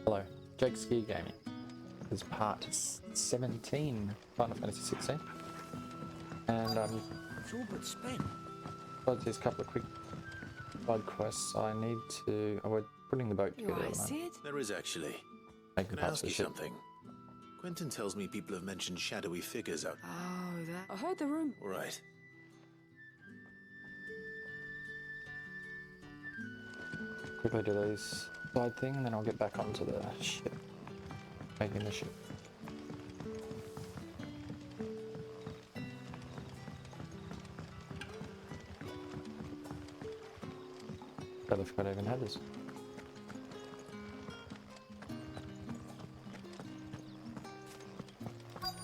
Hello, XVI Gaming. This is part 17, Final Fantasy 16. And It's all but spent. there's a couple of quick side quests. I need to. Oh, we're putting the boat together at the moment. There is actually. Making Can I parts ask of you the ship. something? Quentin tells me people have mentioned shadowy figures out. Oh, that. I heard the room. Right. Quickly do these side thing, and then I'll get back onto the ship. Making the ship. Totally forgot I even had this.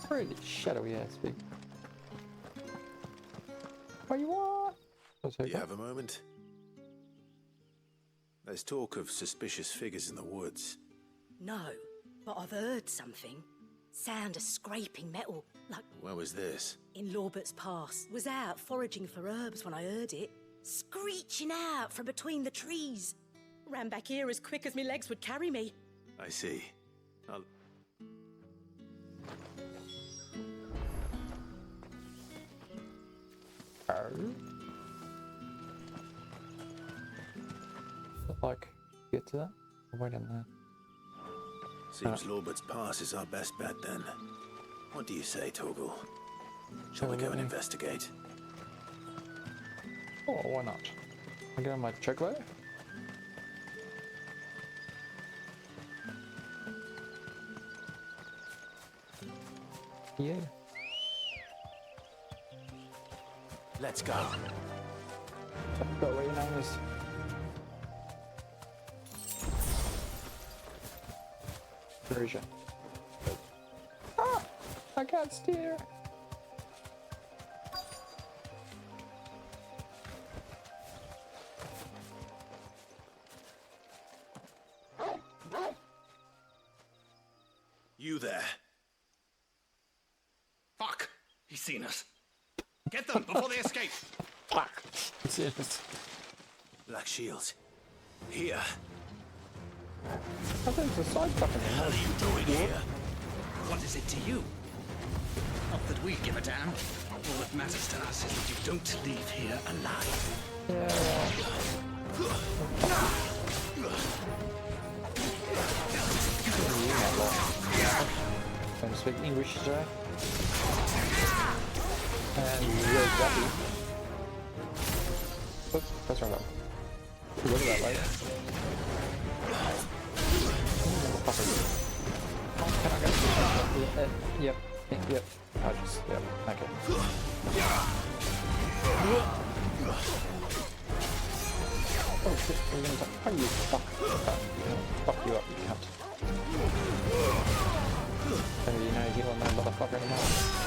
Pretty shadowy ass big. What you want? Do you have a moment? There's talk of suspicious figures in the woods. No, but I've heard something. Sound of scraping metal, like Where was this? in Lorbert's Pass. Was out foraging for herbs when I heard it. Screeching out from between the trees. Ran back here as quick as my legs would carry me. I see. I'll... Like, get to that? I'll wait in there. Seems Lorbert's Pass is our best bet then. What do you say, Torgal? Shall we go and investigate? Oh, why not? I get on my chocobo. Yeah. Let's go. I forgot what your name is. Version. Ah! I can't steer! You there. Fuck! He's seen us. Get them before they escape! Fuck! It's it. Black shields. Here. I think it's a side fucking thing. What are you doing here? What is it to you? Not that we give a damn. All that matters to us is that you don't leave here alive. Yeah, Don't speak English today. And you're happy. Oops, that's wrong button. Look at that light. Can I get yep, yep. I just, yep, okay. Oh shit, we're gonna talk. Oh, you fuck. Fuck you up, you cunt. Don't you know heal on that motherfucker anymore?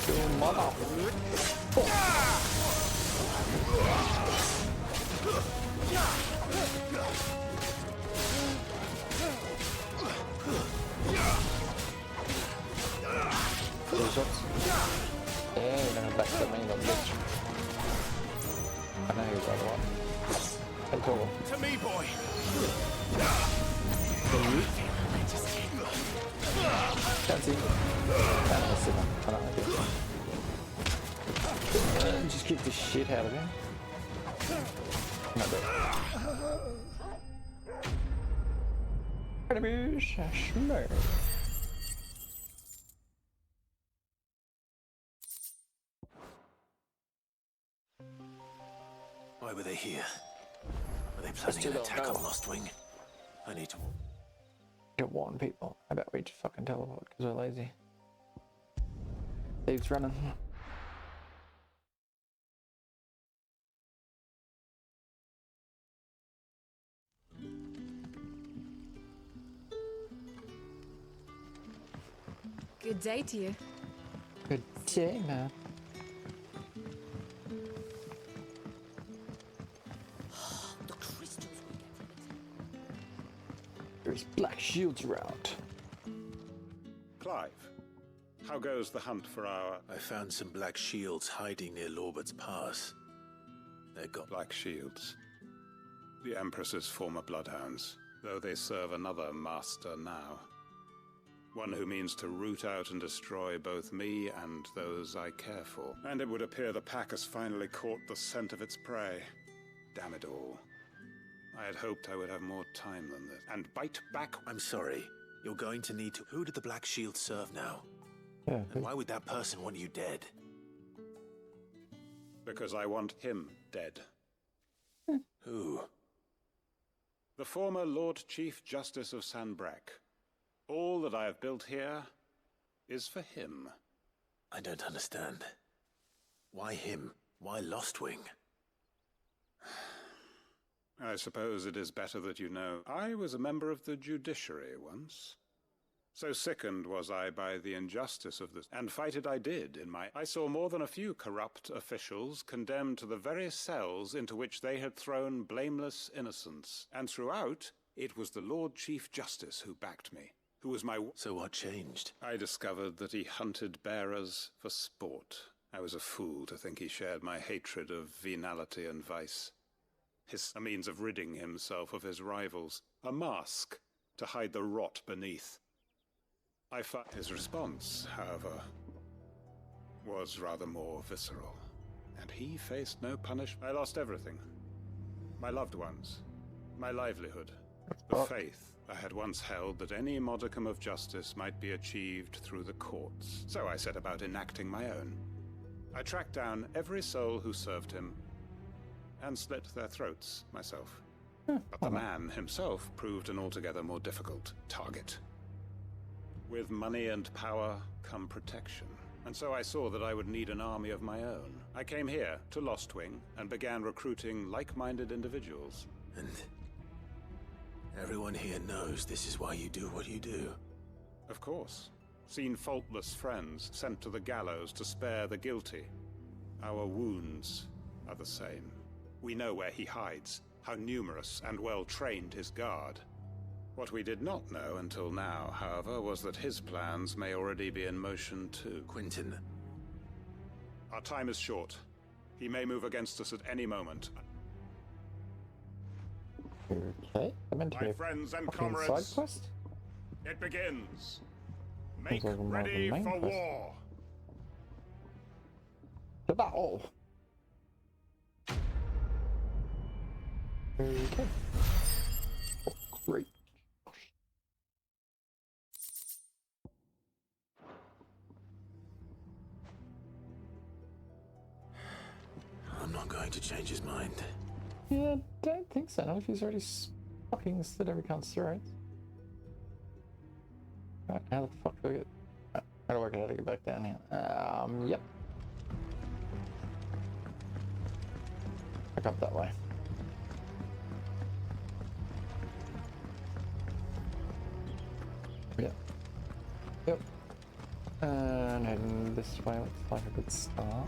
Your mother. Two shots. Yeah, you're gonna backstab me, little bitch. I know you're the other one. Hey, Torgal. To me, boy! Can't see. Can't miss him. I don't like it. Just kick the shit out of him. No, but... Enemies, smash. Why were they here? Are they planning an attack on Lost Wing? I need to... To warn people. I bet we just fucking teleport because we're lazy. Thieves running. Good day to you. Good day, man. The crystals we get from it. There's black shields around. Clive, how How goes the hunt for our I found some black shields hiding near Lorbert's Pass. They're got Black Shields? The Empress's former bloodhounds, though they serve another master now. One who means to root out and destroy both me and those I care for. And it would appear the pack has finally caught the scent of its prey. Damn it all. I had hoped I would have more time than this. And bite back. I'm sorry. You're going to need to... Who did the Black Shield serve now? Yeah. And why would that person want you dead? Because I want him dead. Who? The former Lord Chief Justice of Sanbreque. All that I have built here is for him. I don't understand. Why him? Why Lostwing? I suppose it is better that you know. I was a member of the judiciary once. So sickened was I by the injustice of this, and fight it I did in my... I saw more than a few corrupt officials condemned to the very cells into which they had thrown blameless innocents. And throughout, it was the Lord Chief Justice who backed me, who was my... So what changed? I discovered that he hunted bearers for sport. I was a fool to think he shared my hatred of venality and vice. A means of ridding himself of his rivals. A mask to hide the rot beneath. His response, however, was rather more visceral. And he faced no punishment. I lost everything. My loved ones. My livelihood. The faith I had once held that any modicum of justice might be achieved through the courts. So I set about enacting my own. I tracked down every soul who served him, and slit their throats myself. But the man himself proved an altogether more difficult target. With money and power come protection. And so I saw that I would need an army of my own. I came here to Lostwing and began recruiting like-minded individuals. And everyone here knows this is why you do what you do. Of course. Seen faultless friends sent to the gallows to spare the guilty. Our wounds are the same. We know where he hides, how numerous and well-trained his guard. What we did not know until now, however, was that his plans may already be in motion too. Quentin. Our time is short. He may move against us at any moment. Okay. I meant to My be a friends and fucking comrades, side quest. it begins. Make Sounds like more of a ready main for quest. war. To battle. Okay. Oh, great. I'm not going to change his mind. Yeah, don't think so. Not if he's already fucking slit every cunt's throat. Right, how the fuck do I get... How do I work out how to get back down here? Yep. Back up that way. Yep. Yep. And heading this way looks like a good start.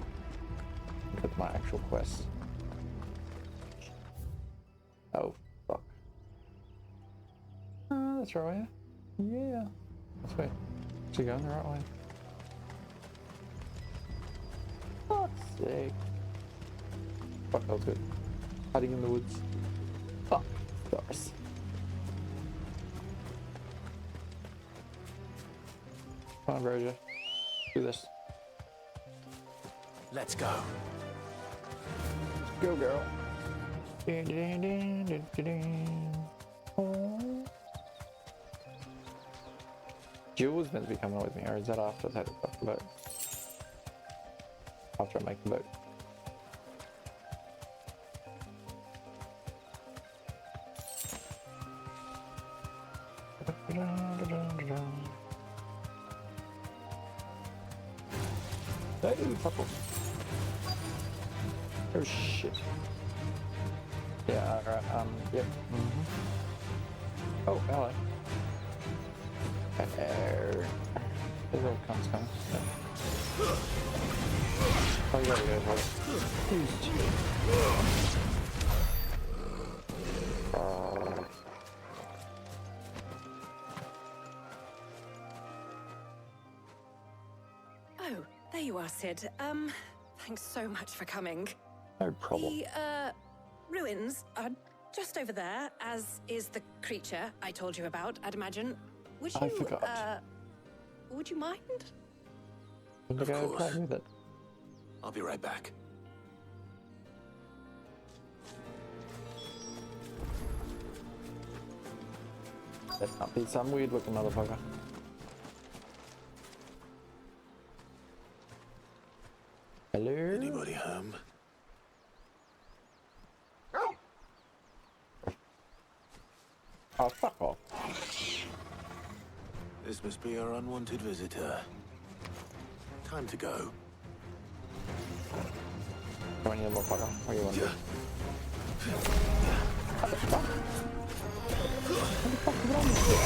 That's my actual quest. Oh, fuck. That's right way. Yeah. That's way. Is he going the right way? Fuck's sake. Fuck, that was good. Hiding in the woods. Fuck. Doris. Come on, Broja. Do this. Let's go. Go, girl. Oh. Jules meant to be coming with me, or is that after I had to fuck the boat? After I make the boat. Hey, purple. Oh shit. Yeah, alright, yep. Oh, hello. Hello. There's all cunts coming. Yeah. Oh, you gotta go for it. you are, Sid. Thanks so much for coming. No problem. The, ruins are just over there, as is the creature I told you about, I'd imagine. Would you, I forgot. Would you mind? Of Of course. course. With it. I'll be right back. Let's not be some weird looking motherfucker. Hello? Anybody home? Oh, fuck off. This must be our unwanted visitor. Time to go. Come on, you motherfucker. What do you want to do? What the fuck? What the fuck is wrong with you?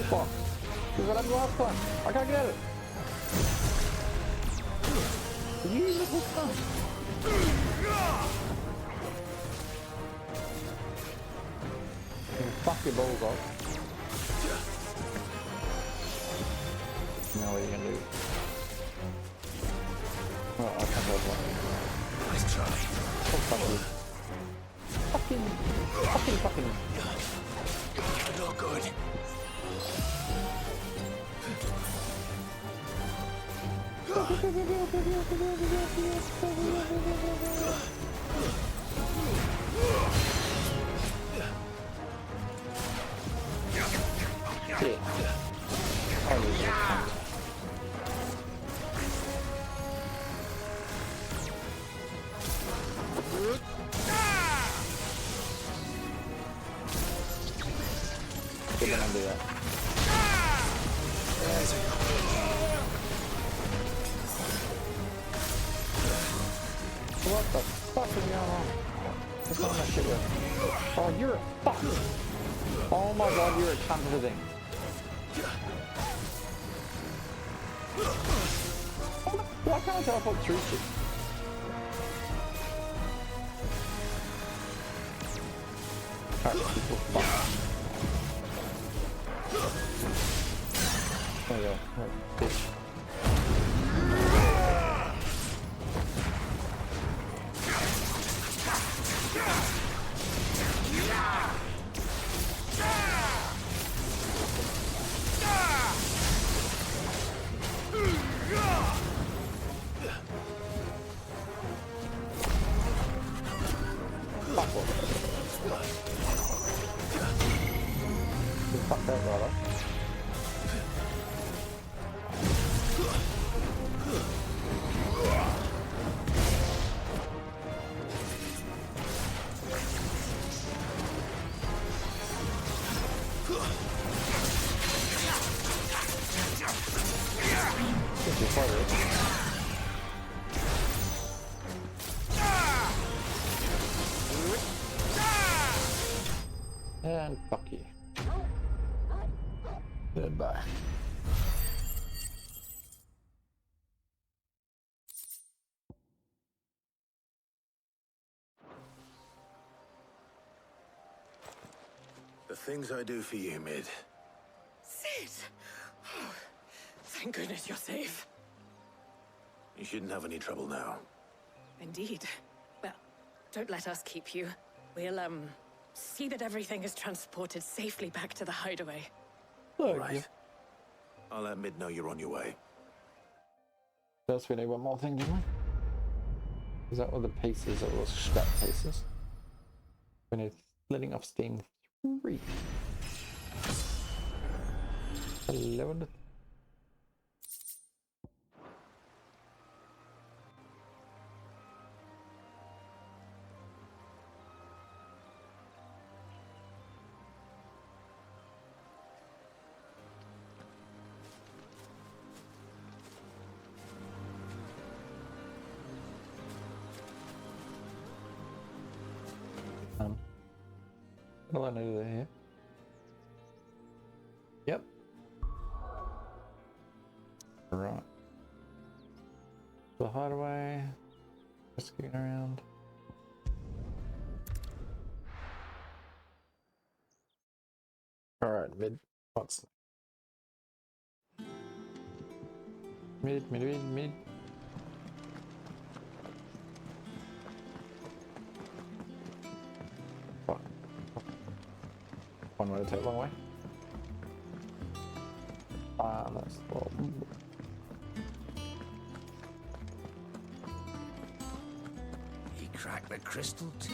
Fuck. This is what I'm last time. I can't get it. You little cunt. Fuck your balls off. Now what are you gonna do? Well, I can't help that. Nice try. Oh, fuck you. Fucking. Not good. Shit. Holy shit. Good gonna do that. What the fuck is going on? What's on that shit with? Oh, you're a fuck! Oh my god, you're a cunt of a thing. Why can't I teleport through shit? Alright, people, fuck. There you go. Right, bitch. Fuck off. Fuck that, brother. And fuck you. Goodbye. The things I do for you, Mid. Sid! Oh, thank goodness you're safe. You shouldn't have any trouble now. Indeed. Well, don't let us keep you. We'll, see that everything is transported safely back to the hideaway. Right. I'll let Mid know you're on your way. First we need one more thing, don't we? Is that all the pieces, all those scrap pieces? We need letting off steam 3. Hello. What do I need to do here? Yep. Right. The hideaway. Just getting around. Alright, Mid. What's Mid. Fuck. One way to take, one way. Ah, that's well. He cracked the crystal too.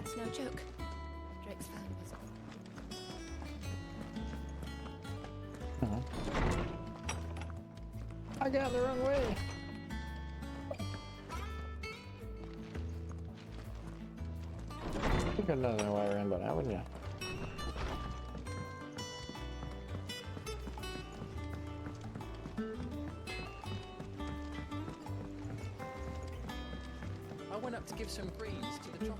It's no joke. Drake's fan was I got the wrong way. You could know the way around by now, wouldn't you? I went up to give some greens to the chocobo.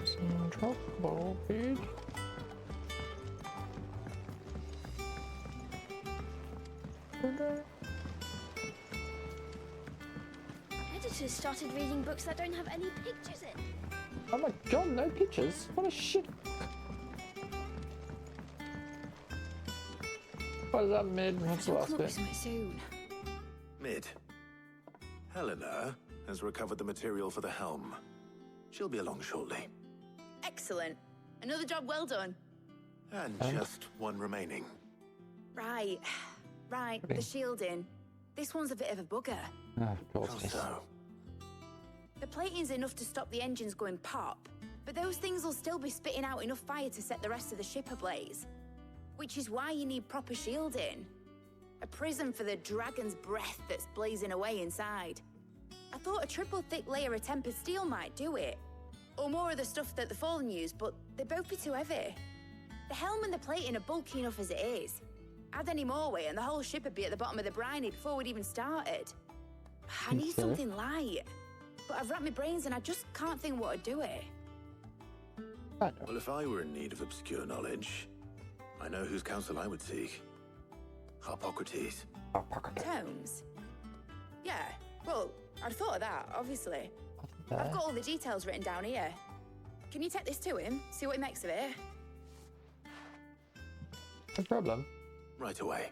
Some trouble, dude. Editors started reading books that don't have any pictures in. Oh my god, no pictures? What a shit. What is that mid? What's the I'll last come up with bit? something soon. Mid. Helena has recovered the material for the helm. She'll be along shortly. Excellent. Another job well done. And just one remaining. Right. The shielding. This one's a bit of a bugger. Oh, of course. How so? The plating's enough to stop the engines going pop, but those things will still be spitting out enough fire to set the rest of the ship ablaze. Which is why you need proper shielding. A prison for the dragon's breath that's blazing away inside. I thought a triple thick layer of tempered steel might do it. Or more of the stuff that the Fallen use, but they'd both be too heavy. The helm and the plating are bulky enough as it is. Add any more weight and the whole ship would be at the bottom of the briny before we'd even started. I need something light. But I've racked my brains and I just can't think what would do it. Well, if I were in need of obscure knowledge, I know whose counsel I would seek. Harpocrates. Tomes? Yeah, well, I'd thought of that, obviously. I've got all the details written down here. Can you take this to him, see what he makes of it? No problem. Right away.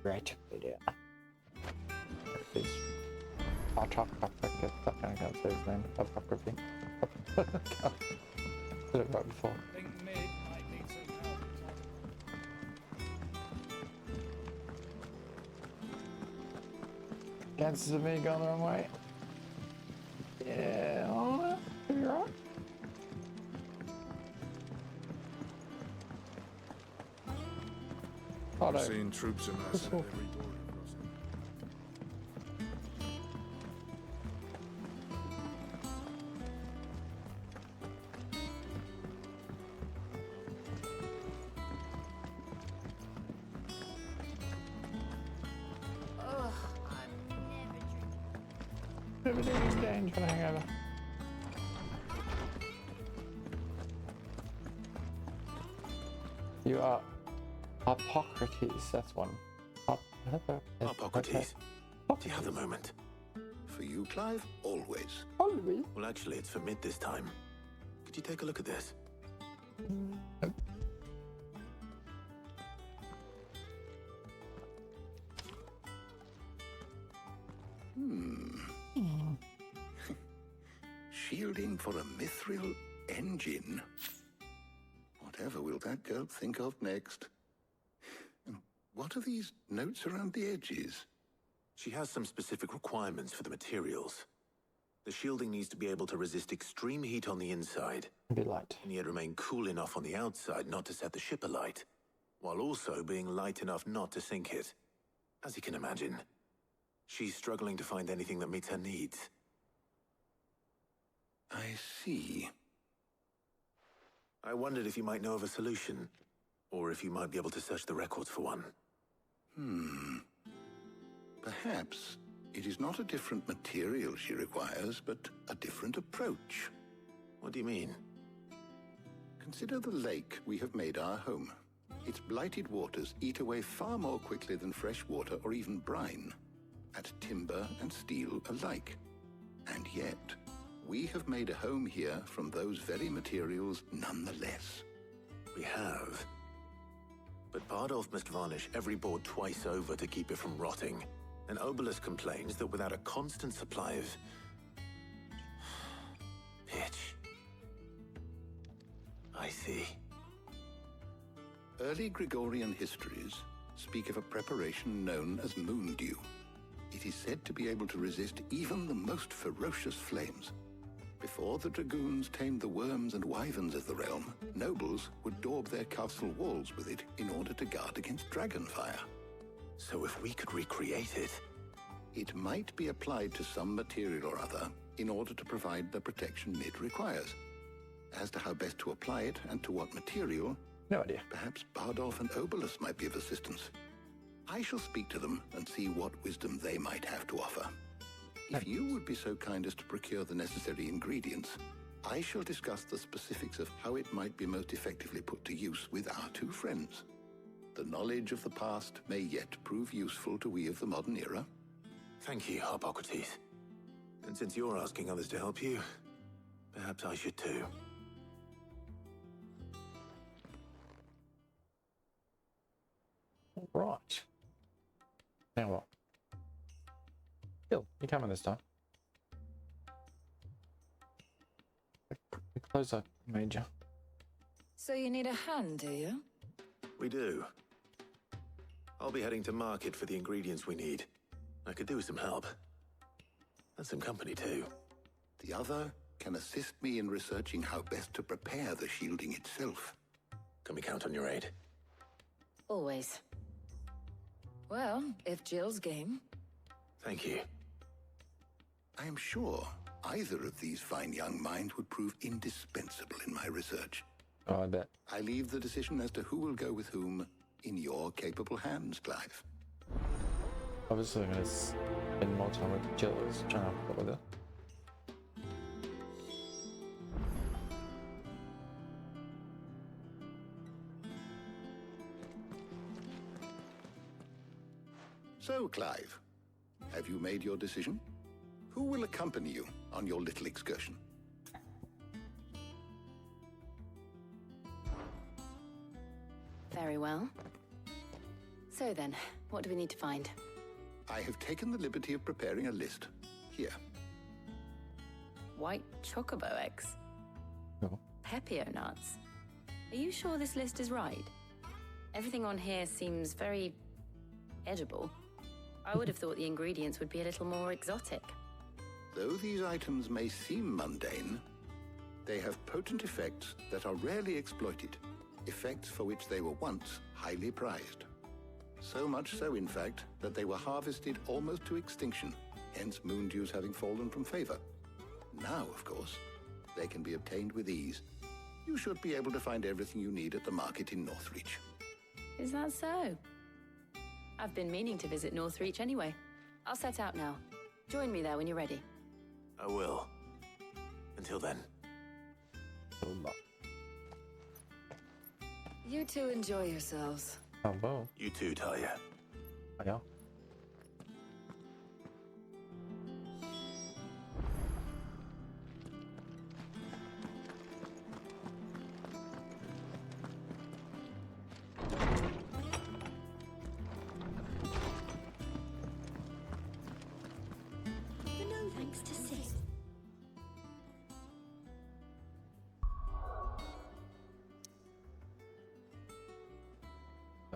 Right. Yeah. Please. I can't say his name. Apocryphy. Did it right before. I think mid might need some help. Chances of me going the wrong way. Yeah, you're right. Oh, no. Seen troops amassed at every door crossing. Ugh, Everything's dangerous for the hangover. You are Hippocrates, that's one. Harpocrates. Do you have a moment? For you, Clive, always. Always. Well, actually, it's for mid this time. Could you take a look at this? Shielding for a mithril engine. Whatever will that girl think of next? And what are these notes around the edges? She has some specific requirements for the materials. The shielding needs to be able to resist extreme heat on the inside, Be light. and yet remain cool enough on the outside not to set the ship alight, while also being light enough not to sink it. As you can imagine, she's struggling to find anything that meets her needs. I see. I wondered if you might know of a solution, or if you might be able to search the records for one. Perhaps it is not a different material she requires, but a different approach. What do you mean? Consider the lake we have made our home. Its blighted waters eat away far more quickly than fresh water or even brine, at timber and steel alike. And yet, we have made a home here from those very materials nonetheless. We have. But Bardolph must varnish every board twice over to keep it from rotting. And Obelus complains that without a constant supply of pitch. I see. Early Gregorian histories speak of a preparation known as moon dew. It is said to be able to resist even the most ferocious flames. Before the dragoons tamed the worms and wyverns of the realm, nobles would daub their castle walls with it in order to guard against dragon fire. So if we could recreate it... It might be applied to some material or other in order to provide the protection it requires. As to how best to apply it and to what material, No idea. perhaps Bardolph and Obelus might be of assistance. I shall speak to them and see what wisdom they might have to offer. If you would be so kind as to procure the necessary ingredients, I shall discuss the specifics of how it might be most effectively put to use with our two friends. The knowledge of the past may yet prove useful to we of the modern era. Thank you, Hippocrates. And since you're asking others to help you, perhaps I should too. Right. Now what? Bill, you coming this time? The clothes I made you. So you need a hand, do you? We do. I'll be heading to market for the ingredients we need. I could do with some help. And some company too. The other can assist me in researching how best to prepare the shielding itself. Can we count on your aid? Always. Well, if Jill's game. Thank you. I am sure either of these fine young minds would prove indispensable in my research. Oh, I bet. I leave the decision as to who will go with whom in your capable hands, Clive. Obviously, I'm going to spend more time with Jill as trying to put with it. So, Clive, have you made your decision? Who will accompany you on your little excursion? Very well. So then, what do we need to find? I have taken the liberty of preparing a list. Here. White chocobo eggs? No. Pepio nuts? Are you sure this list is right? Everything on here seems very edible. I would have thought the ingredients would be a little more exotic. Though these items may seem mundane, they have potent effects that are rarely exploited, effects for which they were once highly prized. So much so, in fact, that they were harvested almost to extinction, hence moon dews having fallen from favor. Now, of course, they can be obtained with ease. You should be able to find everything you need at the market in Northreach. Is that so? I've been meaning to visit Northreach anyway. I'll set out now. Join me there when you're ready. I will. Until then. You two enjoy yourselves. Oh, well. You too, Talia. Yeah. No thanks to Sis.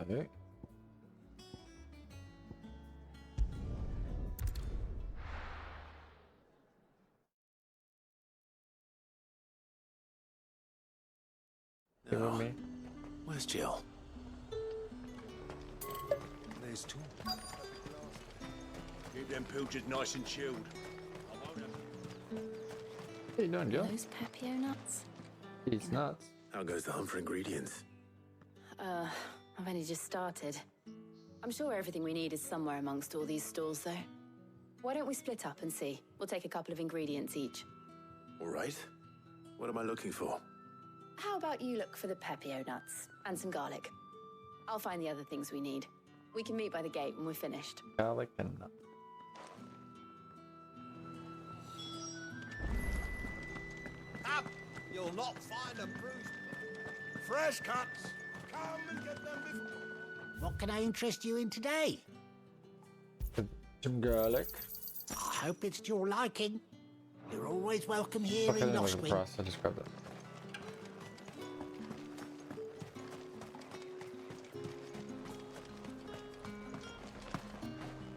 Okay. You with me? Where's Jill? There's two. Keep them pilchards nice and chilled. What are you doing, Jill? Those Pepio nuts? These nuts. How goes the hunt for ingredients? I've only just started. I'm sure everything we need is somewhere amongst all these stalls, though. Why don't we split up and see? We'll take a couple of ingredients each. All right. What am I looking for? How about you look for the Pepio nuts and some garlic? I'll find the other things we need. We can meet by the gate when we're finished. Garlic and nut. Up! You'll not find a bruised... fresh cuts. Come and get them before. What can I interest you in today? Some garlic. I hope it's to your liking. You're always welcome here Okay, in then look at the Lostwing. price. I just grabbed it.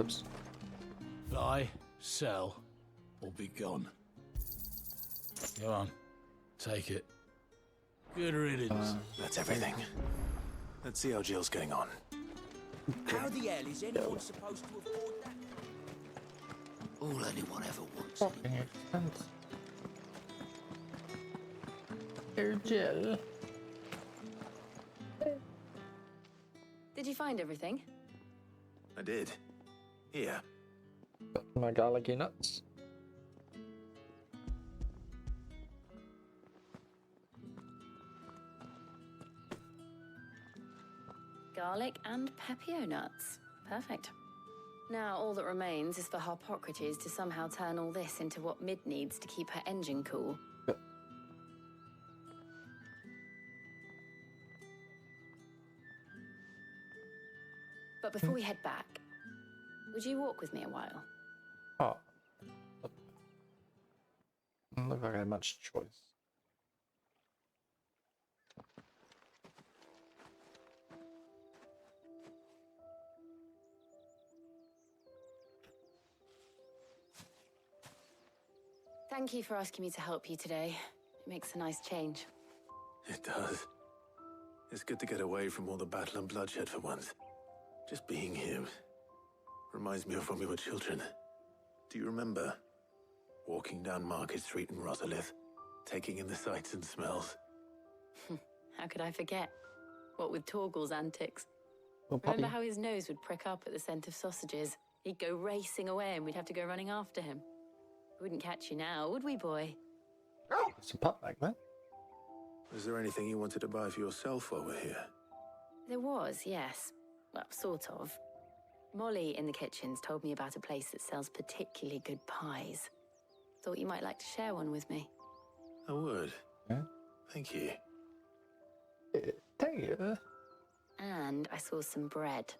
Oops. Buy, sell, or be gone. Go on, take it. Good riddance. That's everything. Let's see how Jill's getting on. How the hell is anyone supposed to afford that? All anyone ever wants. Fucking expensive. Here, Jill. Did you find everything? I did. Here. Got my garlicky nuts. Garlic and pepio nuts. Perfect. Now all that remains is for Harpocrates to somehow turn all this into what Mid needs to keep her engine cool. Yep. But before we head back, would you walk with me a while? Oh. Doesn't look like I had much choice. Thank you for asking me to help you today. It makes a nice change. It does. It's good to get away from all the battle and bloodshed for once. Just being here reminds me of when we were children. Do you remember? Walking down Market Street in Rosalith, taking in the sights and smells. How could I forget? What with Torgal's antics. Well, Remember how his nose would prick up at the scent of sausages? He'd go racing away and we'd have to go running after him. We wouldn't catch you now, would we, boy? It's a pup back there. Was there anything you wanted to buy for yourself while we're here? There was, yes. Well, sort of. Molly in the kitchens told me about a place that sells particularly good pies. Thought you might like to share one with me. I would. Yeah. Thank you. Thank you. And I saw some bread.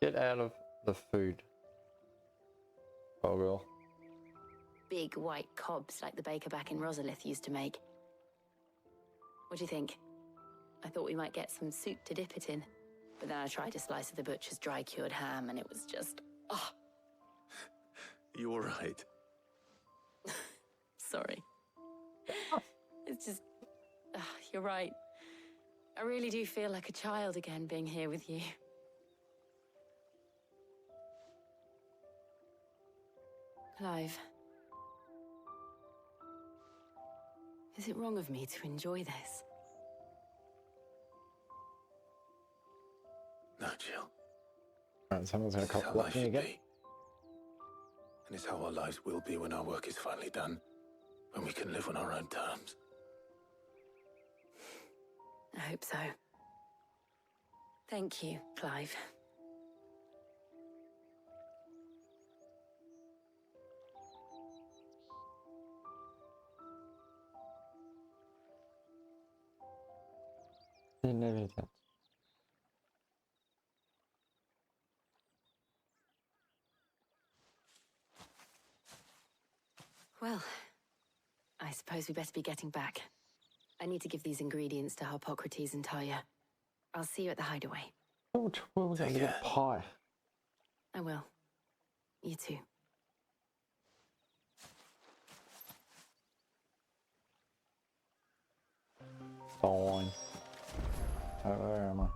Get out of the food. Oh, girl. Big white cobs like the baker back in Rosalith used to make. What do you think? I thought we might get some soup to dip it in. But then I tried a slice of the butcher's dry-cured ham and it was just... oh, You all right? sorry. It's just... you're right. I really do feel like a child again being here with you. Clive. Is it wrong of me to enjoy this? No, Jill. Alright, someone's gonna This is cop how life what me should again. be. And it's how our lives will be when our work is finally done. When we can live on our own terms. I hope so. Thank you, Clive. Didn't have any chance. Well, I suppose we better be getting back. I need to give these ingredients to Harpocrates and Talia. I'll see you at the hideaway. Oh, we're gonna get pie. I will. You too. Fine. Oh, where am I?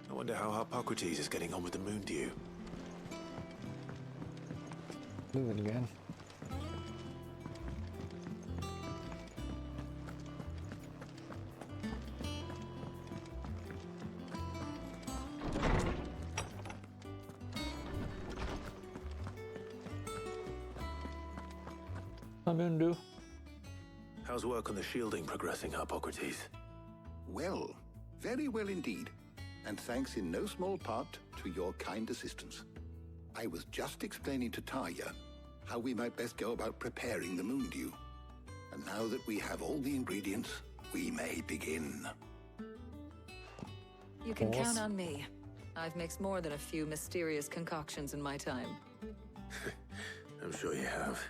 I wonder how Harpocrates is getting on with the moon dew. Do it again. Amundu. How's work on the shielding progressing, Hippocrates? Well, very well indeed. And thanks in no small part to your kind assistance. I was just explaining to Tarja how we might best go about preparing the moon dew. And now that we have all the ingredients, we may begin. You can count on me. I've mixed more than a few mysterious concoctions in my time. I'm sure you have.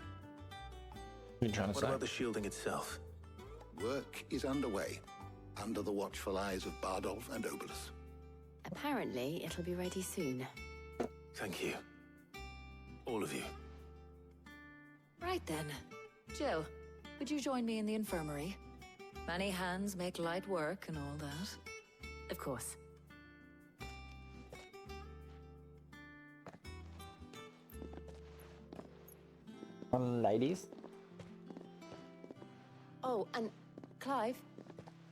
What are you trying to What say? about the shielding itself? Work is underway, under the watchful eyes of Bardolph and Obolus. Apparently, it'll be ready soon. Thank you. All of you. Right then. Jill, would you join me in the infirmary? Many hands make light work and all that. Of course. Ladies? Oh, and Clive,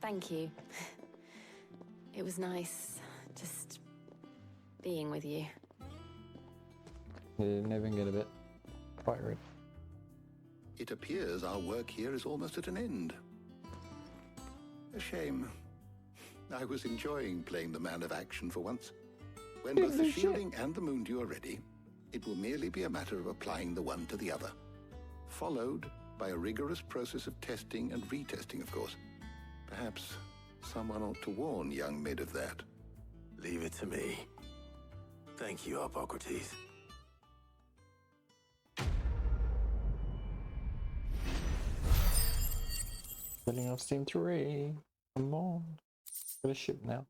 thank you. It was nice just being with you. You never get a bit fiery. It appears our work here is almost at an end. A shame. I was enjoying playing the man of action for once. When both the shielding and the moon dew are ready, it will merely be a matter of applying the one to the other. Followed by a rigorous process of testing and retesting, of course. Perhaps someone ought to warn young Mid of that. Leave it to me. Thank you, Hippocrates. Filling off Steam 3. Come on. For the ship now.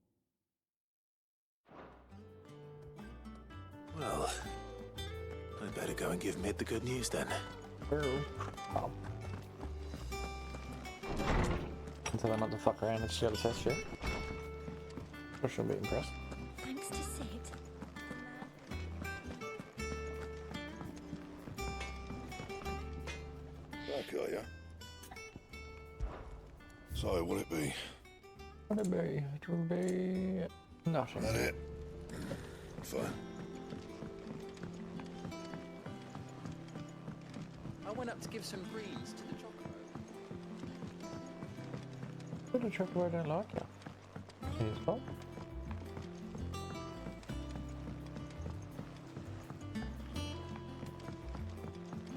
Well, I'd better go and give Mid the good news then. Oh. Until I'm not to fuck around and share the test shit. I should be impressed. Thanks to Sid. Back, are ya? So, what'll it be? Would it be? It would be nothing. That it? Fine. I went up to give some greens to the chocolate. But the chocolate don't like you. His fault.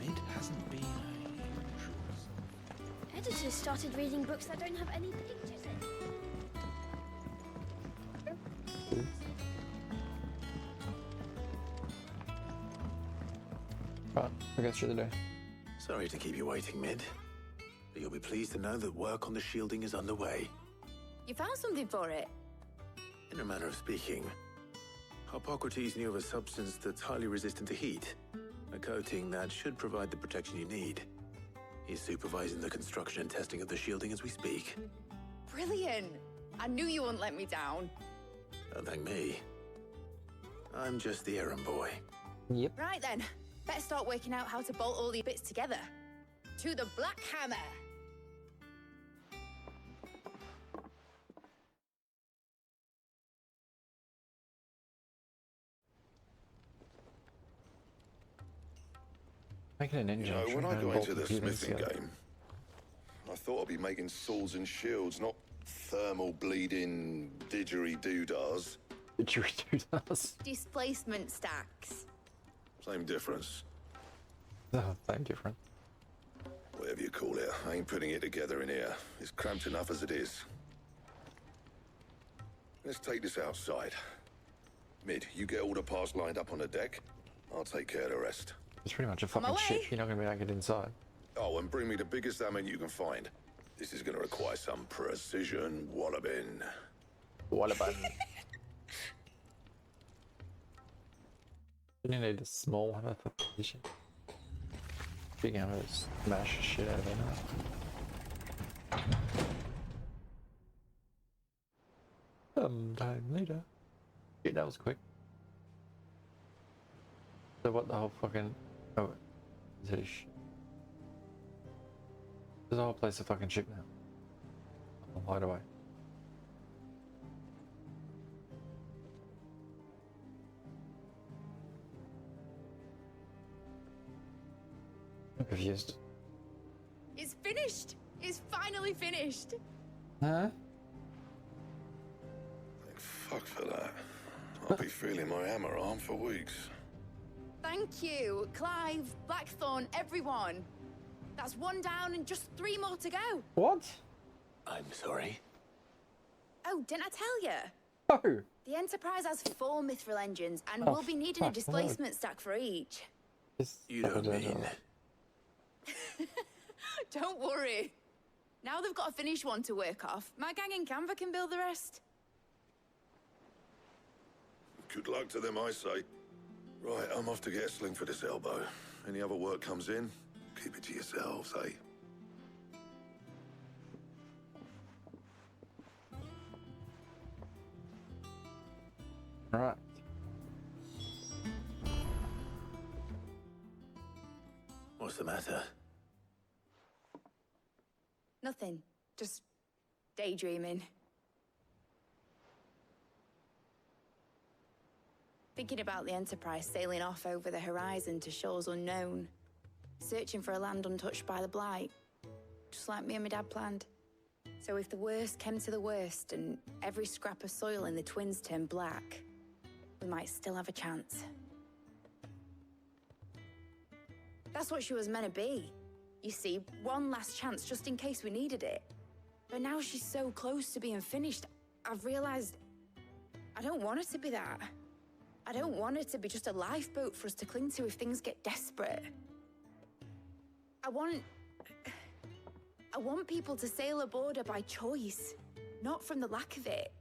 Mid hasn't been a usual. Editors started reading books that don't have any pictures in. Right, I guess you're the day. Sorry to keep you waiting, Mid. But you'll be pleased to know that work on the shielding is underway. You found something for it? In a manner of speaking, Hippocrates knew of a substance that's highly resistant to heat. A coating that should provide the protection you need. He's supervising the construction and testing of the shielding as we speak. Brilliant! I knew you wouldn't let me down. Don't thank me. I'm just the errand boy. Yep. Right then, better start working out how to bolt all these bits together. To the Black Hammer! Making an engine. You know, when I and go bolt into the computers smithing together. game, I thought I'd be making swords and shields, not thermal bleeding didgeridoo-dahs. Didgeridoo-dahs. Displacement stacks. Same difference. Oh, same different. Whatever you call it, I ain't putting it together in here. It's cramped enough as it is. Let's take this outside. Mid, you get all the parts lined up on the deck. I'll take care of the rest. It's pretty much a fucking ship. You're not going to be able to get inside. Oh, and bring me the biggest hammer you can find. This is going to require some precision walloping. Wallabun. You need a small hammer for precision. Big hammer is smash the shit out of it. Sometime later. Yeah, that was quick. So what the whole fucking... Oh, is it a ship? There's a whole place a fucking ship now. I'll hide away. I'm confused. finished! It's finally finished! Huh? Thank fuck for that. I'll be feeling my hammer arm for weeks. Thank you, Clive, Blackthorn, everyone. That's one down and just 3 more to go. What? I'm sorry. Oh, didn't I tell you? Oh. The Enterprise has 4 mithril engines, and Oh, we'll be needing a fuck, displacement stack for each. You don't mean... Don't worry. Now they've got a finished one to work off. My gang in Canva can build the rest. Good luck to them, I say. Right, I'm off to get a sling for this elbow. Any other work comes in, keep it to yourselves, eh? All right. What's the matter? Nothing. Just daydreaming. Thinking about the Enterprise sailing off over the horizon to shores unknown. Searching for a land untouched by the Blight. Just like me and my dad planned. So if the worst came to the worst and every scrap of soil in the Twins turned black, we might still have a chance. That's what she was meant to be. You see, one last chance just in case we needed it. But now she's so close to being finished, I've realized I don't want her to be that. I don't want her to be just a lifeboat for us to cling to if things get desperate. I want people to sail aboard her by choice, not from the lack of it.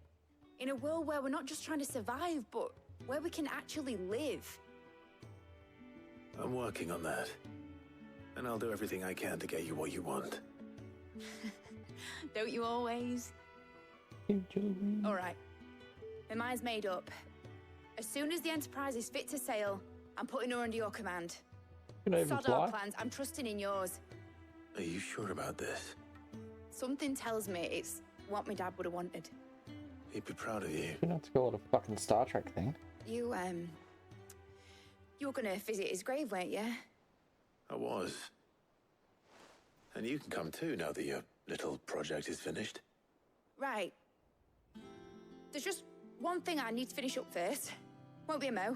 In a world where we're not just trying to survive, but where we can actually live. I'm working on that. And I'll do everything I can to get you what you want. Don't you always? All right. My mind's made up. As soon as the Enterprise is fit to sail, I'm putting her under your command. Sod our plans, I'm trusting in yours. Are you sure about this? Something tells me it's what my dad would have wanted. He'd be proud of you. You don't have to call it a fucking Star Trek thing. You were gonna visit his grave, weren't you? I was. And you can come too now that your little project is finished. Right. There's just one thing I need to finish up first. Won't be a mo.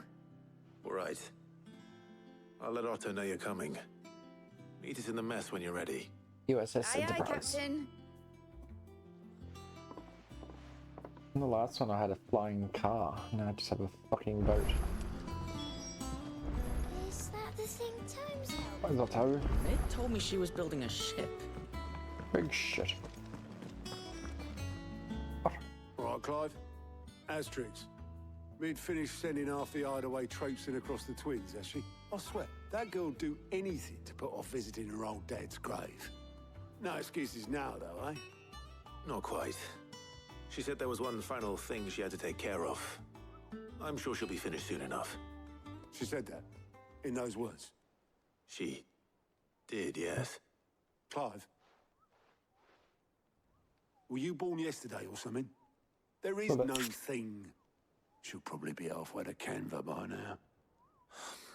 All right. I'll let Otto know you're coming. Meet us in the mess when you're ready. USS Aye, Enterprise. Captain. In the last one I had a flying car, now I just have a fucking boat. Is that the thing Tomes helped? What is Otto? They told me she was building a ship. Big shit. Right, Clive. Asterix. We'd finished sending half the hideaway traipsing across the Twins, has she? I swear, that girl'd do anything to put off visiting her old dad's grave. No excuses now, though, eh? Not quite. She said there was one final thing she had to take care of. I'm sure she'll be finished soon enough. She said that? In those words? She did, yes. Clive? Were you born yesterday or something? There is no thing. She'll probably be halfway to Canva by now.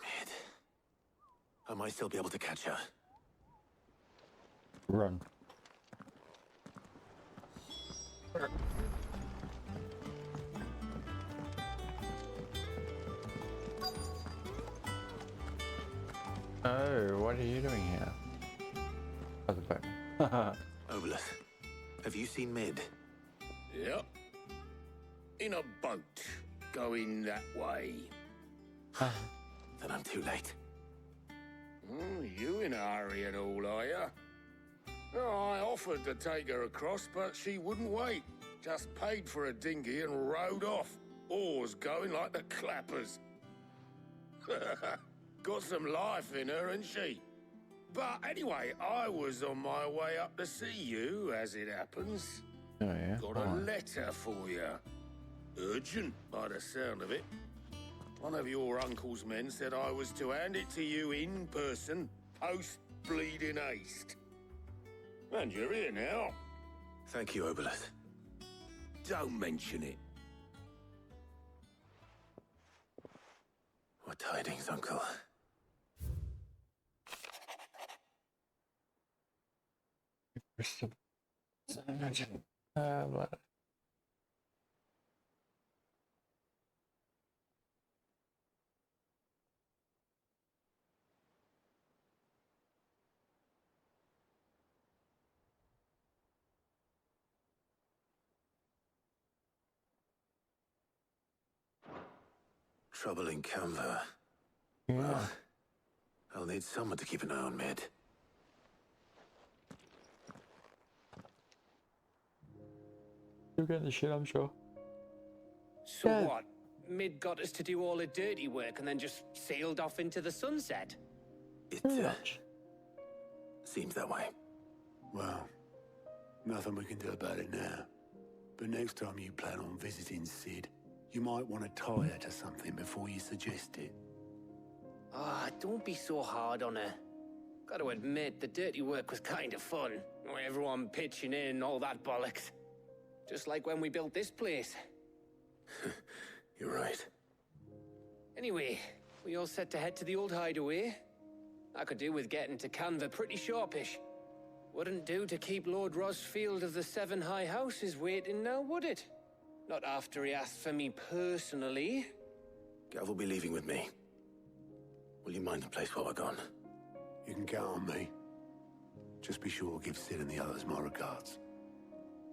Mid. I might still be able to catch her. Run. Oh, what are you doing here? Oh, the boat. Obolus, have you seen Mid? Yep. In a boat, going that way. Then I'm too late. You in a hurry at all, are you? Oh, I offered to take her across, but she wouldn't wait. Just paid for a dinghy and rowed off. Oars going like the clappers. Got some life in her, ain't she? But anyway, I was on my way up to see you, as it happens. Oh, yeah? Got a letter for you. Urgent, by the sound of it. One of your uncle's men said I was to hand it to you in person, post-bleeding haste. And you're here now. Thank you, Obolus. Don't mention it. What tidings, Uncle? What? Trouble in Canva. Yeah. Well, I'll need someone to keep an eye on Mid. You're getting the shit, I'm sure. So Yeah. what? Mid got us to do all the dirty work and then just sailed off into the sunset? It seems that way. Well, nothing we can do about it now. But next time you plan on visiting Sid, you might want to tie her to something before you suggest it. Ah, don't be so hard on her. Got to admit, the dirty work was kind of fun. Everyone pitching in, all that bollocks. Just like when we built this place. You're right. Anyway, we all set to head to the old hideaway. I could do with getting to Canva pretty sharpish. Wouldn't do to keep Lord Rosfield of the Seven High Houses waiting now, would it? Not after he asked for me personally. Gav will be leaving with me. Will you mind the place while we're gone? You can count on me. Just be sure to give Sid and the others my regards.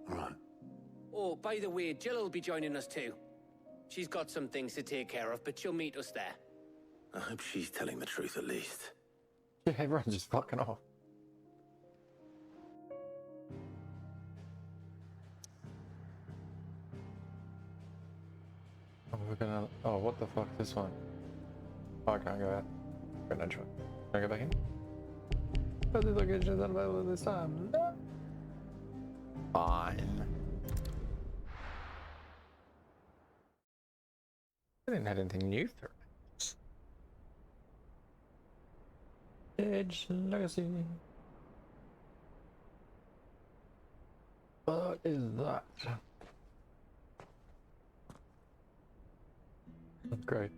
All right. Oh, by the way, Jill will be joining us too. She's got some things to take care of, but she'll meet us there. I hope she's telling the truth at least. Yeah, everyone's just fucking off. Oh, we're gonna. Oh, what the fuck? This one. Oh, I can't go out. Got no choice. Can I go back in? But the location's unavailable this time. No. Fine. I didn't have anything new for it. Edge Legacy. What is that? That's great.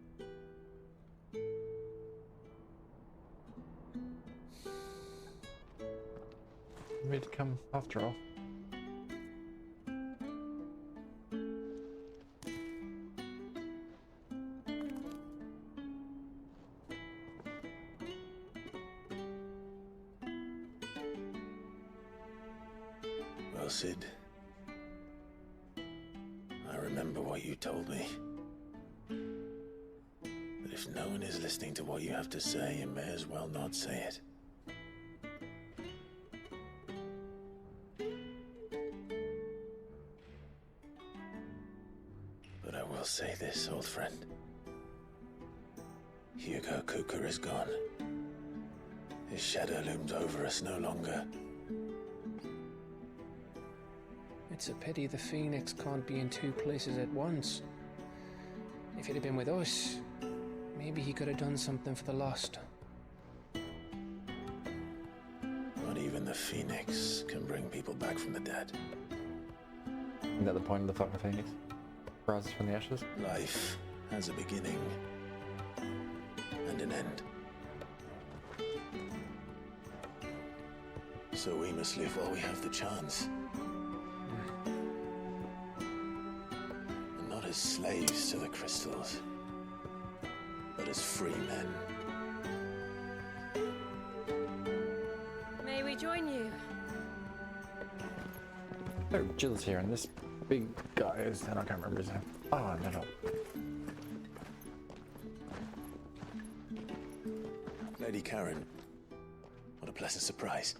Me to come after all. Well, Sid, I remember what you told me. But if no one is listening to what you have to say, you may as well not say it. But I will say this, old friend. Hugo Cooker is gone. His shadow looms over us no longer. It's a pity the Phoenix can't be in two places at once. If he'd have been with us, maybe he could have done something for the lost. Not even the Phoenix can bring people back from the dead. Isn't that the point of the fucking Phoenix? Rises from the ashes? Life has a beginning and an end. So we must live while we have the chance. And not as slaves to the crystals, but as free men. May we join you? Oh, Jill's here, and this big guy is, and I can't remember his name. Oh, no. Lady Karen, what a pleasant surprise.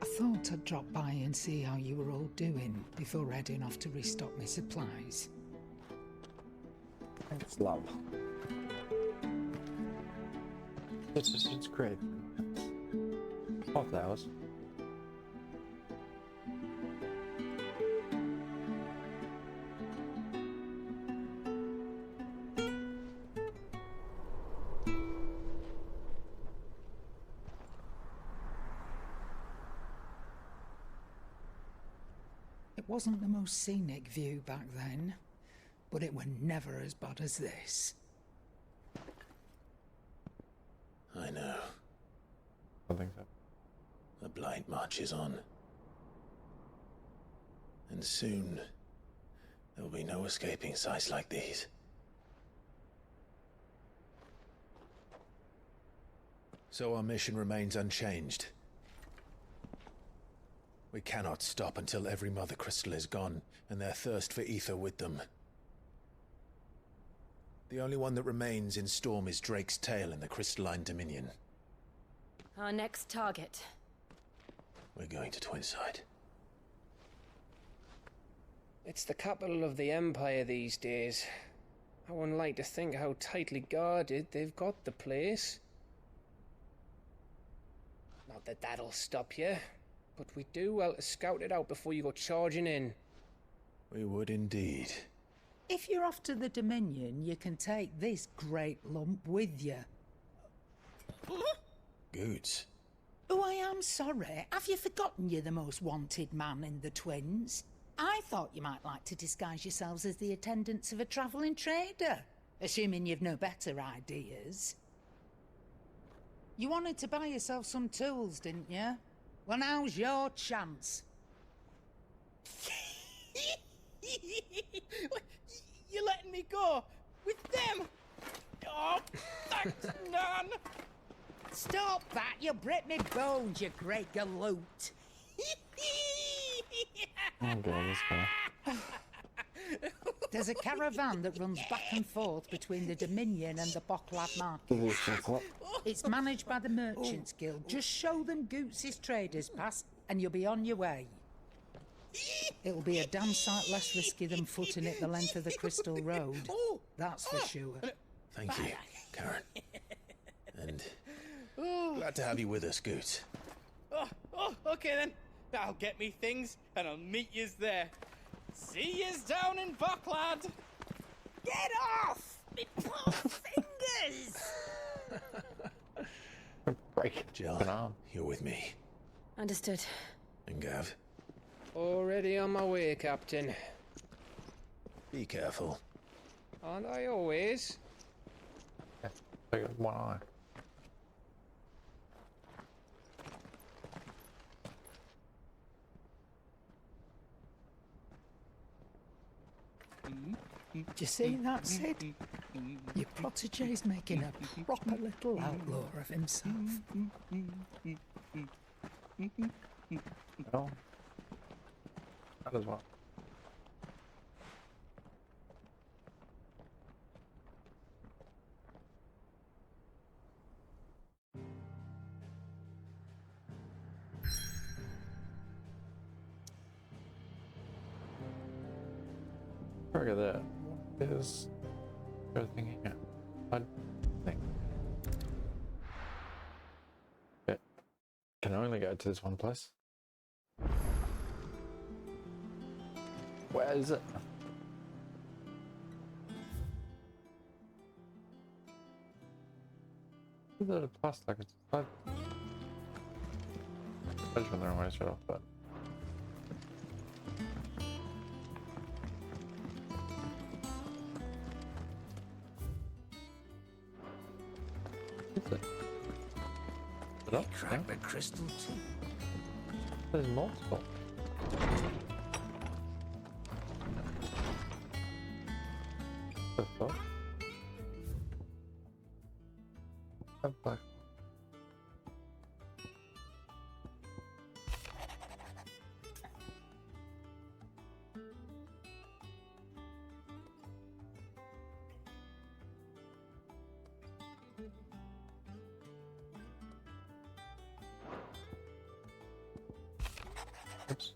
I thought I'd drop by and see how you were all doing before heading off to restock my supplies. I think it's love. It's great. 12 hours. It wasn't the most scenic view back then, but it were never as bad as this. I know. I think so. The blight marches on. And soon, there will be no escaping sights like these. So our mission remains unchanged. We cannot stop until every Mother Crystal is gone, and their thirst for ether with them. The only one that remains in Storm is Drake's tail in the Crystalline Dominion. Our next target. We're going to Twinside. It's the capital of the Empire these days. I wouldn't like to think how tightly guarded they've got the place. Not that that'll stop you, but we do well to scout it out before you go charging in. We would indeed. If you're off to the Dominion, you can take this great lump with you. Goods. Oh, I am sorry. Have you forgotten you're the most wanted man in the Twins? I thought you might like to disguise yourselves as the attendants of a travelling trader, assuming you've no better ideas. You wanted to buy yourself some tools, didn't you? Well, now's your chance. You're letting me go with them? Oh, thanks, Nan. Stop that! You break me bones, you great galoot. Oh god, this guy. There's a caravan that runs back and forth between the Dominion and the Bocklad Market. It's managed by the Merchants Guild. Just show them Goots' traders pass and you'll be on your way. It'll be a damn sight less risky than footing it the length of the Crystal Road. That's for sure. Thank you, Karen. And glad to have you with us, Goots. Okay then. I'll get me things and I'll meet yous there. See yous down in Bocklad. Get off! Me poor fingers! Break. Jill, you're with me. Understood. And Gav, Already on my way, Captain. be careful. Aren't I always? I got one eye. Do you see that, Sid? Your protege's making a proper little outlaw of himself. No. That as well. Look at that. Is everything here? I think it can only go to this one place. Where is it? Is it a plus? Like it's I just went the wrong way straight off, but. Crack the crystal too. There's multiple. The fuck? What the fuck? Oops.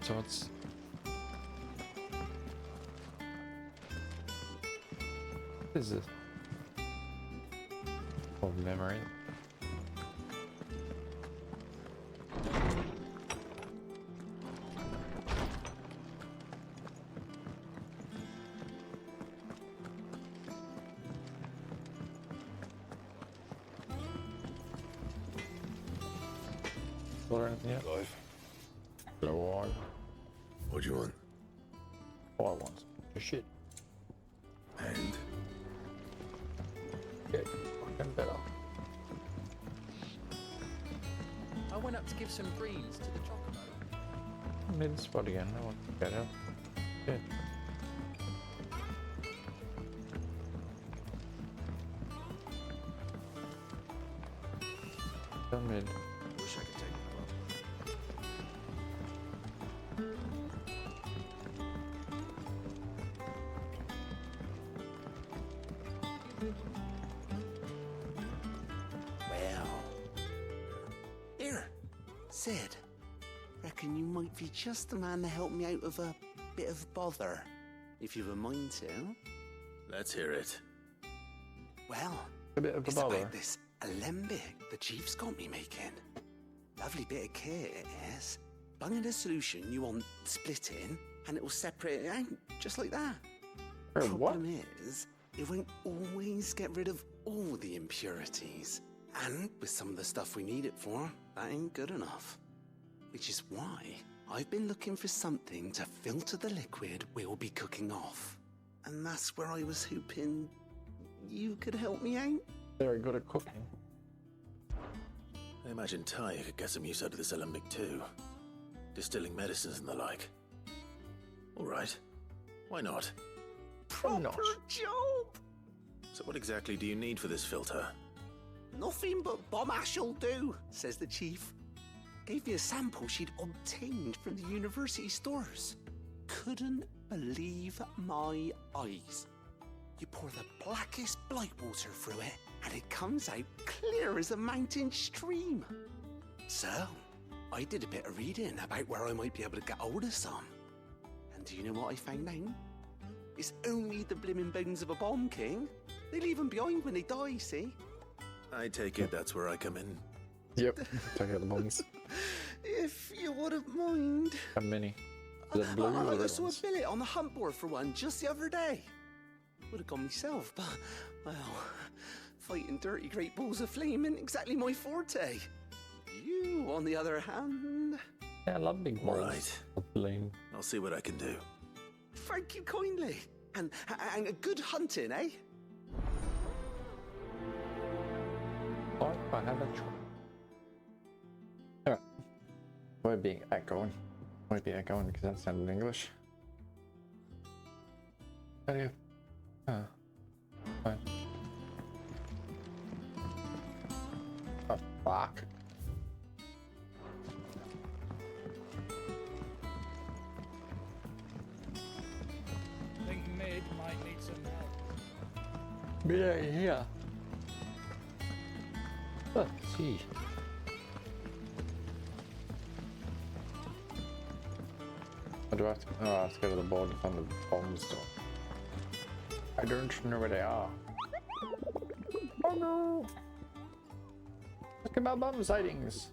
So it's what is this? Oh, memory. Or anything yet? Clive. Hello. What do you want? All I want is shit. And? Get fucking better. I went up to give some greens to the chocobo. I need the spot again. I want to get out. Good. Done mid. Wish I could take Well. Here, Sid. Reckon you might be just the man to help me out of a bit of bother, if you've a mind to. Let's hear it. Well, a bit of it's bother. about this alembic the chief's got me making. Lovely bit of kit it is. Bunging a solution you want splitting, and it will separate it out, just like that. Problem is, it won't always get rid of all the impurities. And with some of the stuff we need it for, that ain't good enough. Which is why I've been looking for something to filter the liquid we'll be cooking off. And that's where I was hoping you could help me out. Very good at cooking. I imagine Ty could get some use out of this alembic too. Distilling medicines and the like. Alright. Why not? Proper job! So what exactly do you need for this filter? Nothing but bomb ash'll do, says the chief. Gave me a sample she'd obtained from the university stores. Couldn't believe my eyes. You pour the blackest blight water through it, and it comes out clear as a mountain stream. So, I did a bit of reading about where I might be able to get hold of some. And do you know what I found out? It's only the blimmin' bones of a bomb king. They leave them behind when they die, see? I take it that's where I come in. Yep, take out the bombs. If you wouldn't mind. How many? Is it blue or I red saw a ones? billet on the hunt board for one just the other day. Would have gone myself, but, well, fighting dirty great balls of flame isn't exactly my forte. You, on the other hand... Yeah, I love big balls. Right. of flame. I'll see what I can do. Thank you kindly. And a good hunting, eh? Oh, I have a choice. Alright. Might be echoing. Might be echoing because that sounded English. How do you... Fine. Oh, fuck. I think Mid might need some help. Yeah, yeah. Oh, gee. Or do I have to... Oh, I have to go to the board to find the bombs store. I don't know where they are. Oh no! Look at my bomb sightings!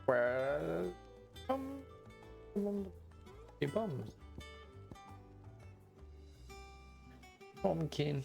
Where... the bombs? Pumpkin.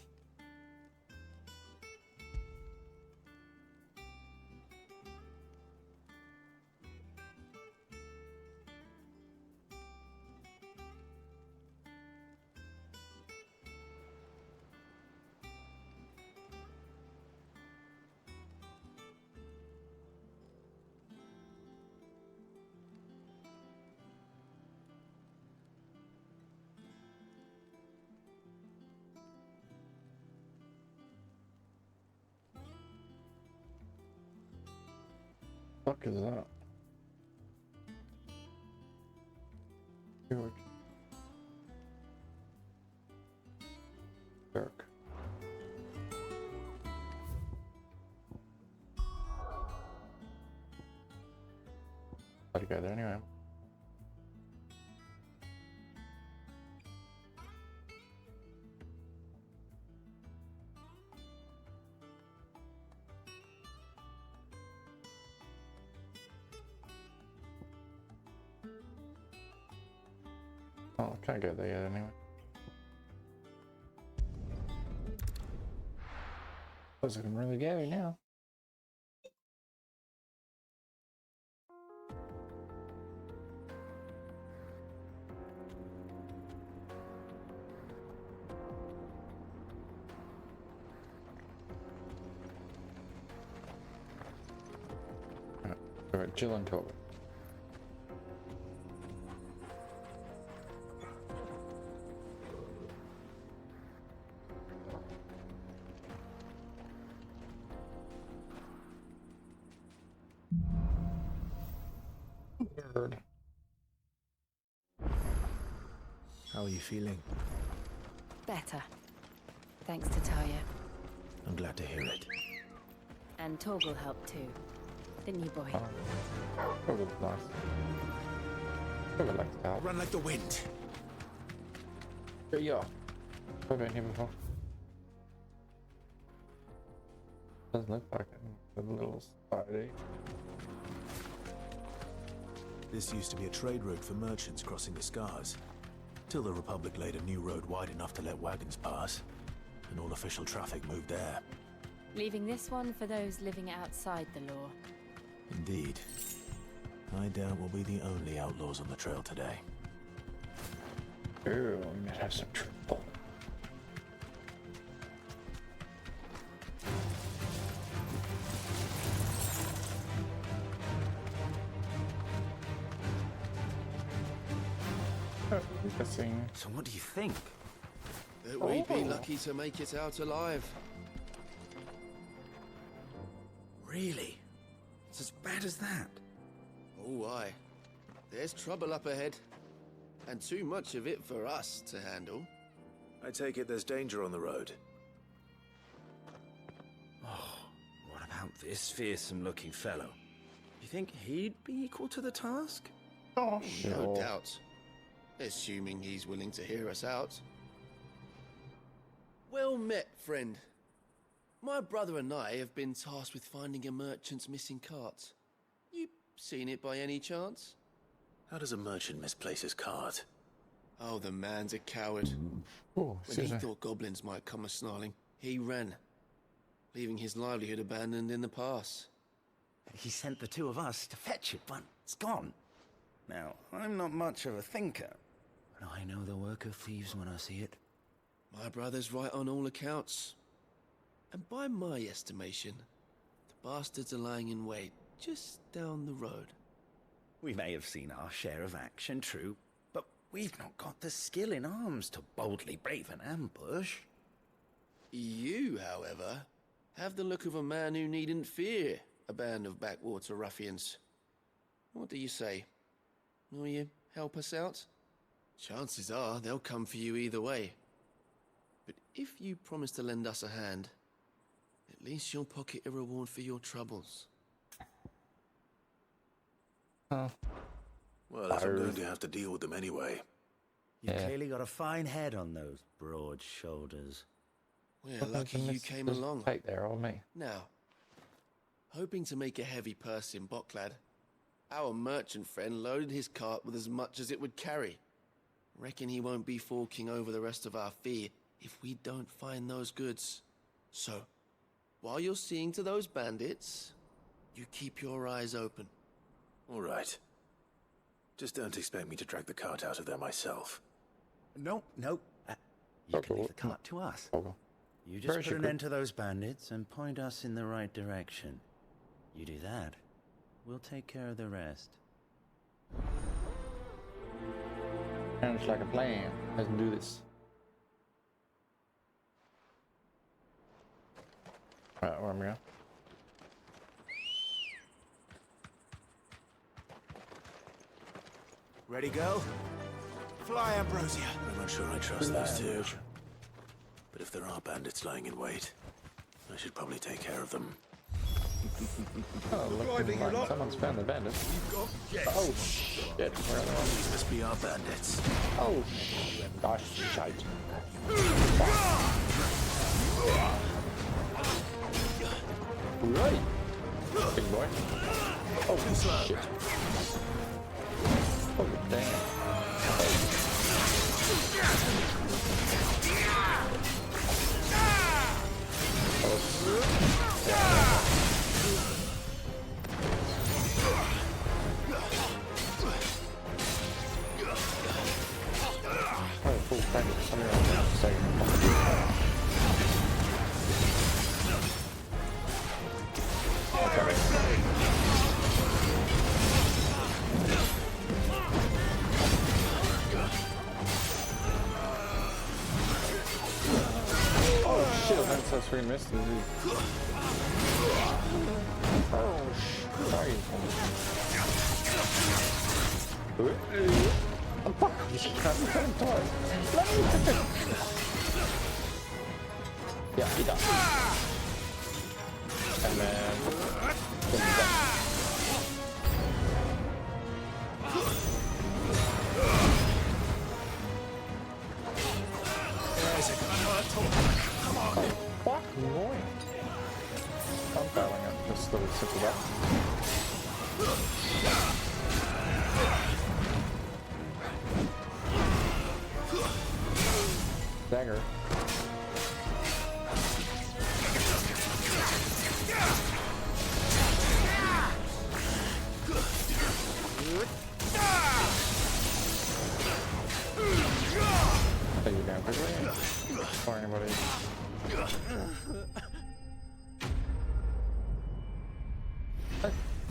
Fuck is that? George. Dirk. Gotta go there anyway. Oh, I can't go there yet anyway. Looks like I'm really going now. Jill and Tobin. Bird. How are you feeling? Better. Thanks to Talia. I'm glad to hear it. And Torgal helped too. Didn't you, boy? Torgal's nice. Torgal likes to help. Run like the wind. Here you are. I've been here before. Doesn't look like it. A little spidey. This used to be a trade route for merchants crossing the Scars, till the Republic laid a new road wide enough to let wagons pass, and all official traffic moved there. Leaving this one for those living outside the law. Indeed. I doubt we'll be the only outlaws on the trail today. Ooh, we might have some trouble. So what do you think? That we'd be lucky to make it out alive. Really? It's as bad as that? Oh, aye. There's trouble up ahead. And too much of it for us to handle. I take it there's danger on the road. Oh, what about this fearsome-looking fellow? You think he'd be equal to the task? Oh, no doubt. Assuming he's willing to hear us out. Well met, friend. My brother and I have been tasked with finding a merchant's missing cart. You seen it by any chance? How does a merchant misplace his cart? Oh, the man's a coward. Oh, when he thought goblins might come a-snarling, he ran, leaving his livelihood abandoned in the pass. He sent the two of us to fetch it, but it's gone. Now, I'm not much of a thinker, but I know the work of thieves when I see it. My brother's right on all accounts. And by my estimation, the bastards are lying in wait just down the road. We may have seen our share of action, true, but we've not got the skill in arms to boldly brave an ambush. You, however, have the look of a man who needn't fear a band of backwater ruffians. What do you say? Will you help us out? Chances are they'll come for you either way. But if you promise to lend us a hand, at least you'll pocket a reward for your troubles. Well, if I'm going to have to deal with them anyway. You've clearly got a fine head on those broad shoulders. We're lucky you came along. Take there on me. Now, hoping to make a heavy purse in Bocklad, our merchant friend loaded his cart with as much as it would carry. Reckon he won't be forking over the rest of our fee if we don't find those goods. So, while you're seeing to those bandits, you keep your eyes open. All right. Just don't expect me to drag the cart out of there myself. No. You can leave the cart to us. You just put an end to those bandits and point us in the right direction. You do that, we'll take care of the rest. Sounds like a plan. Let's do this. Alright, where am I going? Ready, go? Fly, Ambrosia. I'm not sure I trust those two. But if there are bandits lying in wait, I should probably take care of them. Oh, looking like someone's found the bandits. Oh, shit. Where are they? These must be our bandits. Oh, shit. Gosh, shite. Right. Big boy. Oh, shit. Oh, damn. so freaking missed. Oh, sorry. Oh, fuck! You can't twice. Yeah, he does. And then... Come on. Fuck, annoying. I'm failing at this little simple button. Dagger. Take you down quickly. Or anybody.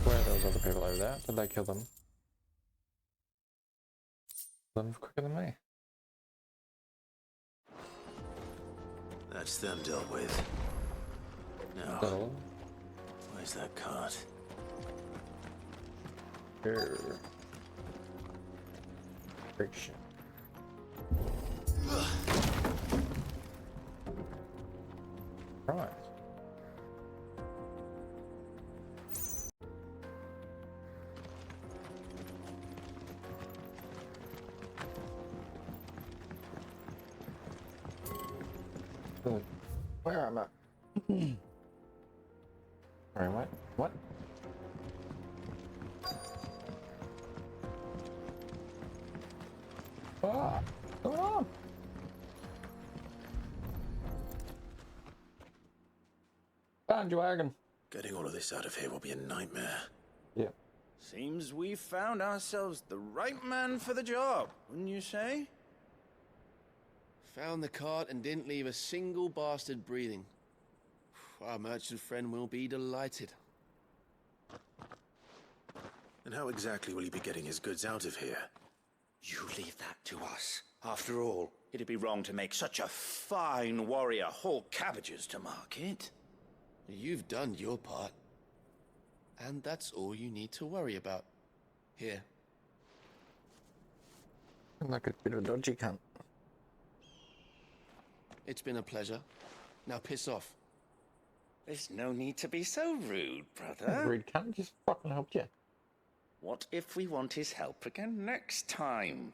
Where are those other people over there? Did they kill them? Them quicker than me. That's them dealt with. Now, So, where's that cart? here. Friction. Right. Good. Where am I? Sorry, what? What? Ah, what's going on? Found your wagon. Getting all of this out of here will be a nightmare. Yeah. Seems we found ourselves the right man for the job, wouldn't you say? Found the cart and didn't leave a single bastard breathing. Our merchant friend will be delighted. And how exactly will he be getting his goods out of here? You leave that to us. After all, it'd be wrong to make such a fine warrior haul cabbages to market. You've done your part. And that's all you need to worry about. Here. I'm like a bit of a dodgy cunt. It's been a pleasure. Now piss off. There's no need to be so rude, brother. Rude cunt, just fucking helped you. What if we want his help again next time?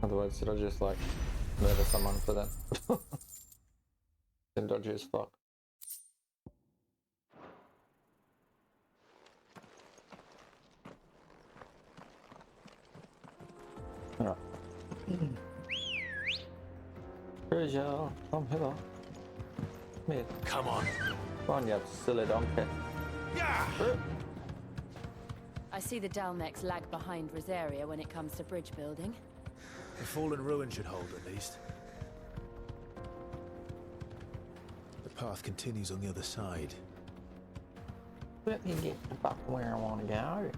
Otherwise, it'll just like murder someone for that. Then dodgy as fuck. Alright. Treasure, come here. Come here. Come on. Come on, you silly donkey. I see the Dalmex lag behind Rosaria when it comes to bridge building. The fallen ruin should hold, at least. The path continues on the other side. Let me get the fuck where I want to go.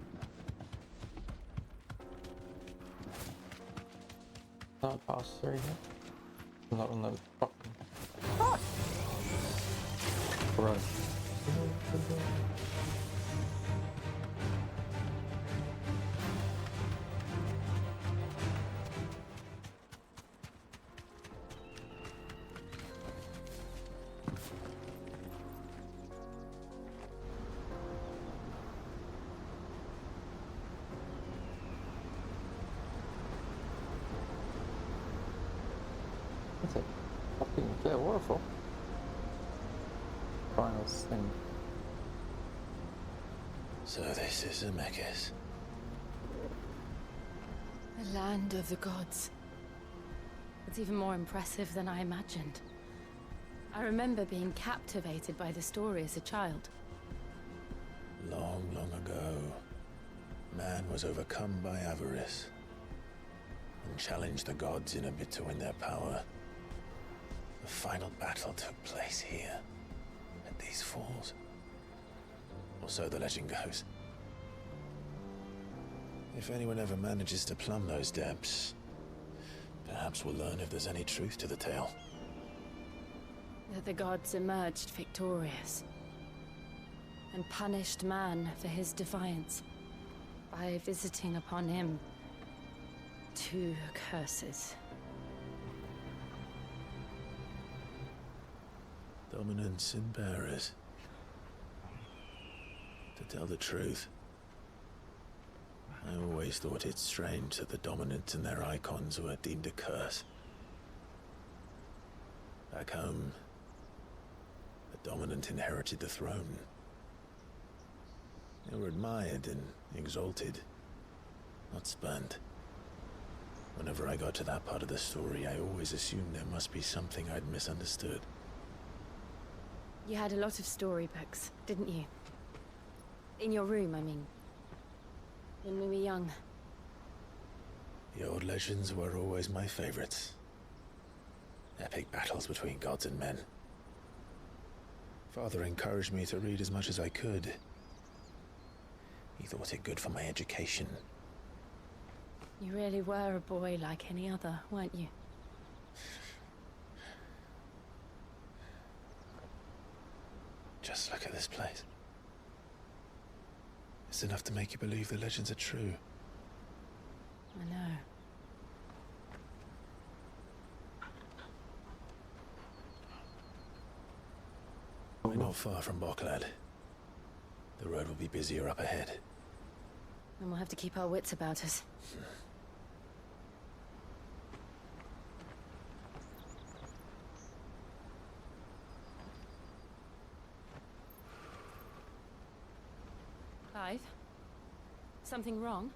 Not pass through here. Not on the fucking. Ah! Run. That's a fucking fair waterfall. Final thing. So this is Zemeckis. The land of the gods. It's even more impressive than I imagined. I remember being captivated by the story as a child. Long, long ago, man was overcome by avarice and challenged the gods in a bid to win their power. The final battle took place here, at these falls. Or so the legend goes. If anyone ever manages to plumb those depths, perhaps Perhaps we'll learn if there's any truth to the tale. That the gods emerged victorious and punished man for his defiance by visiting upon him 2 curses. Dominants and bearers. To tell the truth, I always thought it strange that the dominants and their icons were deemed a curse. Back home, the dominant inherited the throne. They were admired and exalted, not spurned. Whenever I got to that part of the story, I always assumed there must be something I'd misunderstood. You had a lot of storybooks, didn't you? In your room, I mean. When we were young. The old legends were always my favorites. Epic battles between gods and men. Father encouraged me to read as much as I could. He thought it good for my education. You really were a boy like any other, weren't you? Just look at this place. It's enough to make you believe the legends are true. I know. We're not far from Boklad. The road will be busier up ahead. And we'll have to keep our wits about us. Clive? Something wrong?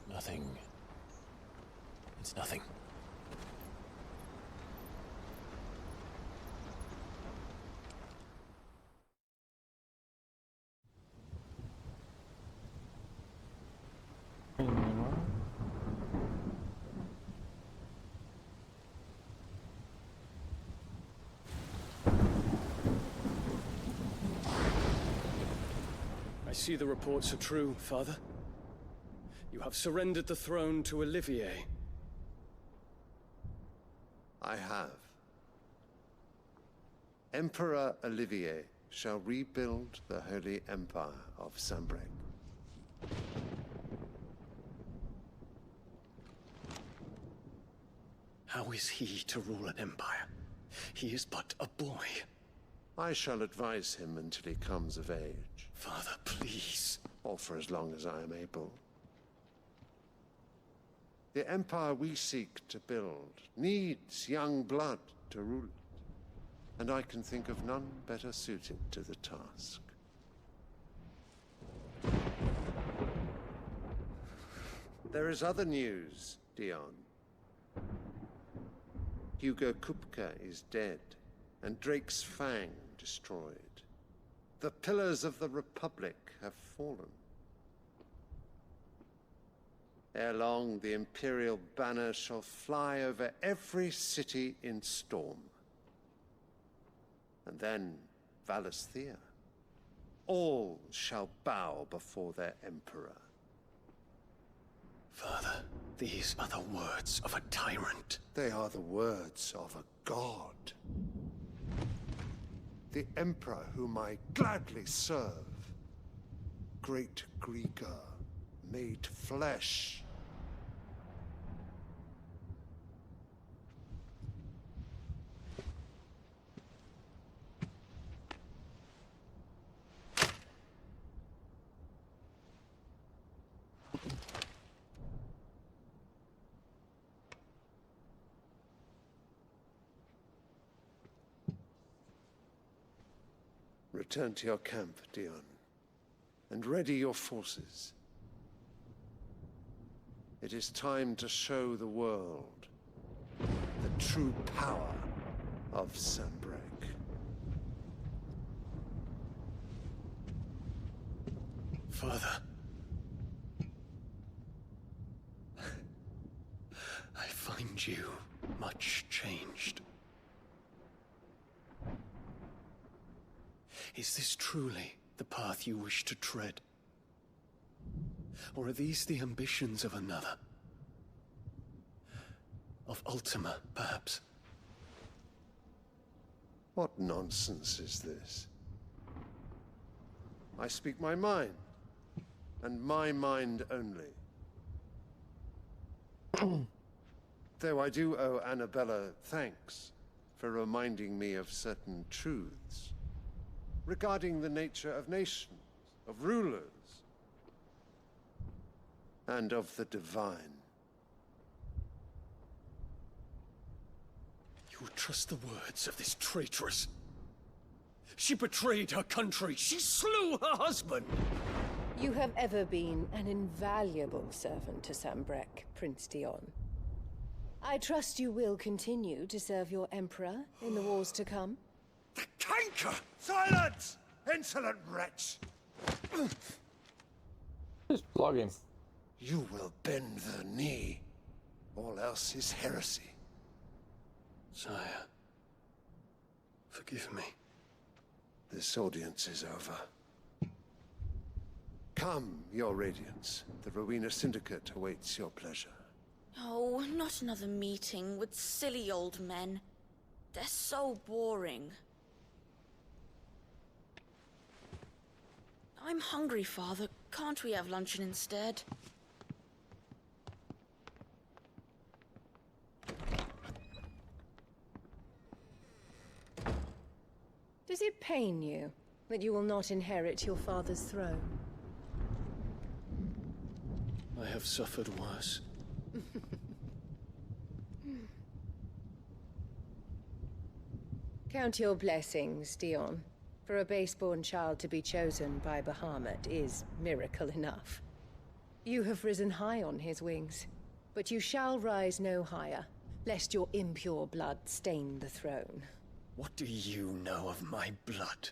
Nothing. It's nothing. I see the reports are true, Father. You have surrendered the throne to Olivier. I have. Emperor Olivier shall rebuild the Holy Empire of Sanbreque. How is he to rule an empire? He is but a boy. I shall advise him until he comes of age. Father, please. Or for as long as I am able. The empire we seek to build needs young blood to rule it, and I can think of none better suited to the task. There is other news, Dion. Hugo Kupka is dead, and Drake's Fang destroyed. The pillars of the Republic have fallen. Ere long, the Imperial banner shall fly over every city in Storm. And then, Valisthea. All shall bow before their Emperor. Father, these are the words of a tyrant. They are the words of a god. The Emperor whom I gladly serve. Great Grieger, made flesh. Return to your camp, Dion, and ready your forces. It is time to show the world the true power of Sanbreque. Father. I find you much changed. Is this truly the path you wish to tread? Or are these the ambitions of another? Of Ultima, perhaps. What nonsense is this? I speak my mind, and my mind only. Though I do owe Annabella thanks for reminding me of certain truths regarding the nature of nations, of rulers, and of the divine. You would trust the words of this traitress? She betrayed her country. She slew her husband. You have ever been an invaluable servant to Sambrek, Prince Dion. I trust you will continue to serve your Emperor in the wars to come. The canker! Silence! Insolent wretch! Just flog him. You will bend the knee. All else is heresy. Sire, forgive me. This audience is over. Come, your Radiance. The Rowena Syndicate awaits your pleasure. Oh, not another meeting with silly old men. They're so boring. I'm hungry, Father. Can't we have luncheon instead? Does it pain you that you will not inherit your father's throne? I have suffered worse. Count your blessings, Dion. For a base-born child to be chosen by Bahamut is miracle enough. You have risen high on his wings, but you shall rise no higher, lest your impure blood stain the throne. What do you know of my blood?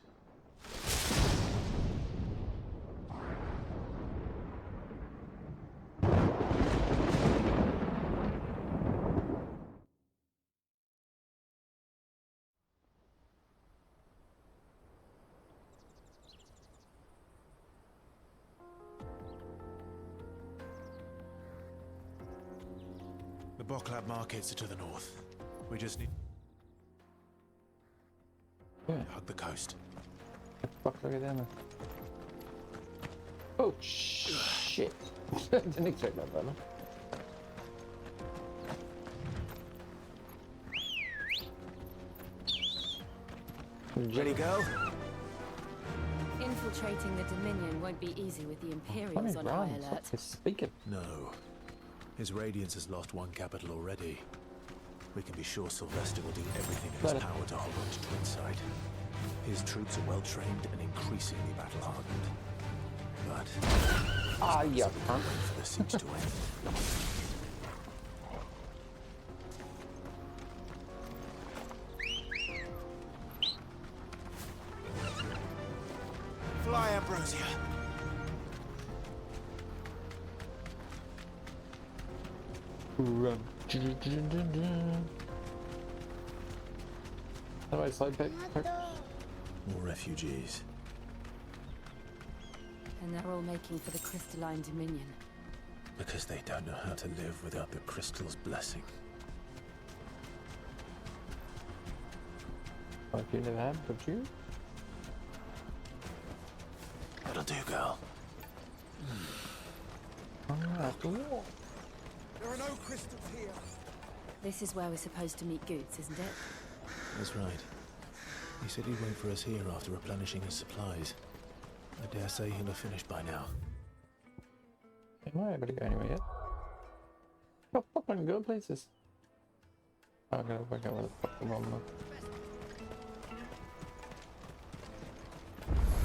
The Boklab markets are to the north. We just need... hug the coast. Fuck, look at them. Oh, shit. Didn't expect that, fella. Ready, go? Infiltrating the Dominion won't be easy with the Imperials on high alert. Speaking. No. His Radiance has lost one capital already. We can be sure Sylvester will do everything in his power to hold on to Twinside. His troops are well-trained and increasingly battle-hardened. But... yeah. Wait for the siege to end. Fly, Ambrosia. How do I slide back? More refugees. And they're all making for the Crystalline Dominion. Because they don't know how to live without the crystal's blessing. Like you never had, but you? That'll do, girl. There are no crystals here. This is where we're supposed to meet Goots, isn't it? That's right. He said he'd wait for us here after replenishing his supplies. I dare say he'll have finished by now. Am I able to go anywhere yet? Oh, fuck, I can go places. I'm gonna work out where the fuck I'm on.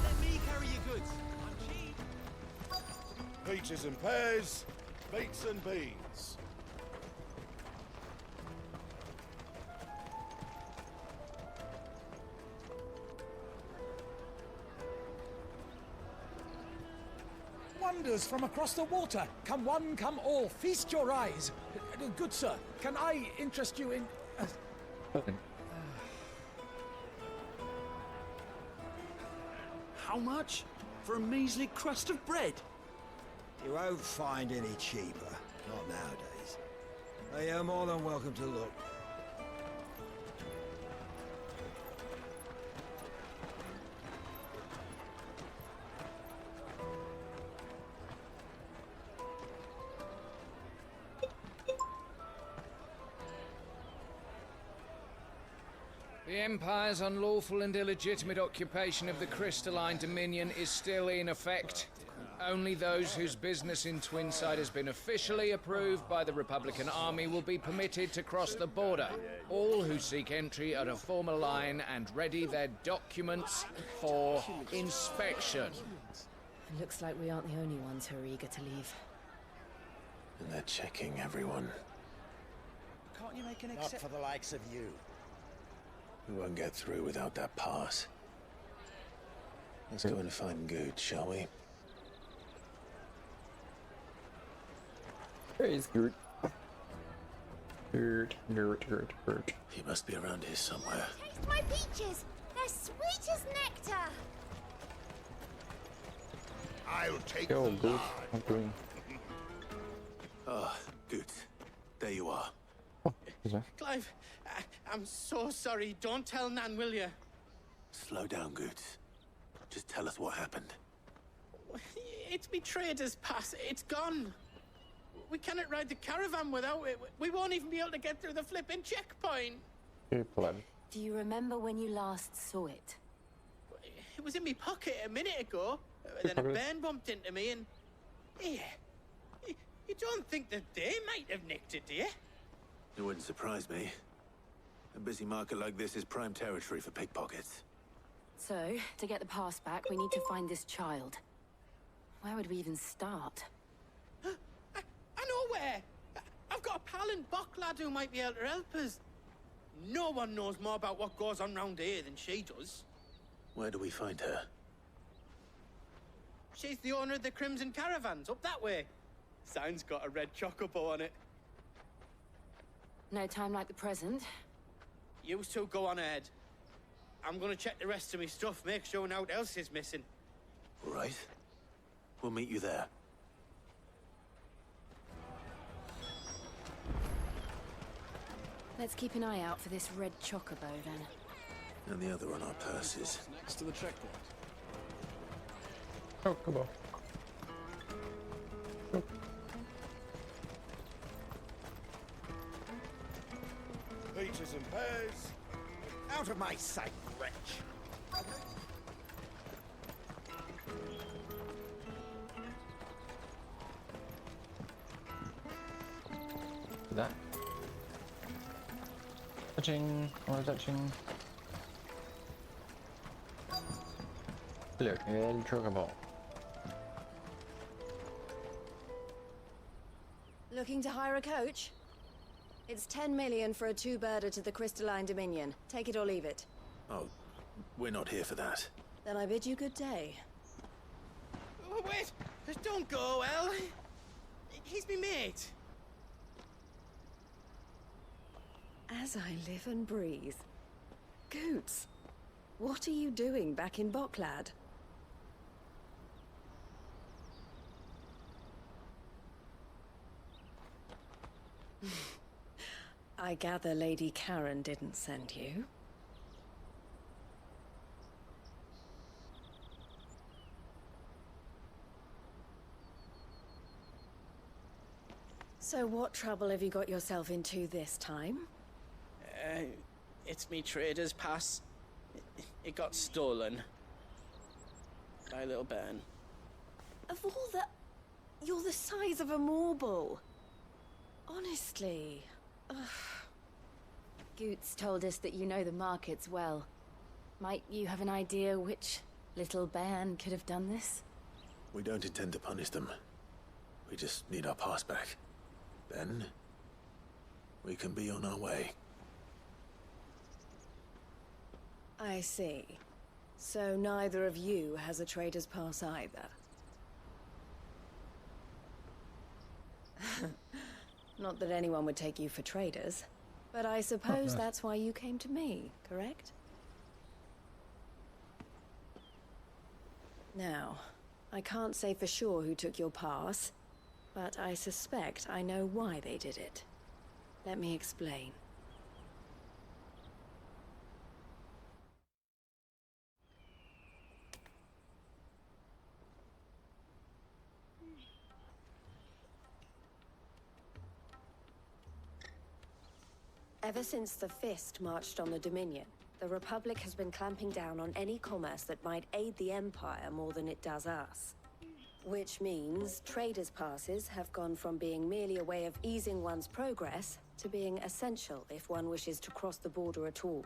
Let me carry your goods. I'm cheap. Peaches and pears, beets and beans. Wonders from across the water. Come one, come all. Feast your eyes. Good sir, can I interest you in... How much? For a measly crust of bread? You won't find any cheaper. Not nowadays. I am more than welcome to look. The Empire's unlawful and illegitimate occupation of the Crystalline Dominion is still in effect. Only those whose business in Twinside has been officially approved by the Republican Army will be permitted to cross the border. All who seek entry are to form a line and ready their documents for inspection. It looks like we aren't the only ones who are eager to leave. And they're checking everyone. Can't you make an exception? Not for the likes of you. We won't get through without that pass. Let's go and find Good, shall we? Where is Gert? Gert. He must be around here somewhere. Taste my peaches! They're sweet as nectar! I'll take Yo, the Gert. large. I'm doing. Ah, Good. There you are. Clive, I'm so sorry. Don't tell Nan, will you? Slow down, Good. Just tell us what happened. It's me trader's pass. It's gone. We cannot ride the caravan without it. We won't even be able to get through the flipping checkpoint. Do you remember when you last saw it? It was in my pocket a minute ago. Then a bairn bumped into me and... Yeah. You don't think that they might have nicked it, do you? It wouldn't surprise me. A busy market like this is prime territory for pickpockets. So, to get the pass back, we need to find this child. Where would we even start? I know where! I've got a pal in Bock lad who might be able to help us. No one knows more about what goes on round here than she does. Where do we find her? She's the owner of the Crimson Caravans, up that way. Sign's got a red chocobo on it. No time like the present. You two go on ahead. I'm gonna check the rest of my stuff, make sure nothing else is missing. All right. We'll meet you there. Let's keep an eye out for this red chocobo, then. And the other on our purses. Next to the checkpoint. Oh, come on. Peaches and pears. Out of my sight, wretch. That. Touching. Or touching. Look, El Chocobo. Looking to hire a coach? It's 10 million for a two-birder to the Crystalline Dominion. Take it or leave it. Oh, we're not here for that. Then I bid you good day. Oh, wait! Don't go, El. He's me mate. As I live and breathe. Goots, what are you doing back in Bocklad? I gather Lady Karen didn't send you. So what trouble have you got yourself into this time? It's me trader's pass. It got stolen. By a little bairn. Of all the... You're the size of a marble. Honestly. Ugh. Goots told us that you know the markets well. Might you have an idea which little bairn could have done this? We don't intend to punish them. We just need our pass back. Then, we can be on our way. I see. So neither of you has a trader's pass either. Not that anyone would take you for traders, but I suppose that's why you came to me, correct? Now, I can't say for sure who took your pass, but I suspect I know why they did it. Let me explain. Ever since the Fist marched on the Dominion, the Republic has been clamping down on any commerce that might aid the Empire more than it does us. Which means traders' passes have gone from being merely a way of easing one's progress to being essential if one wishes to cross the border at all.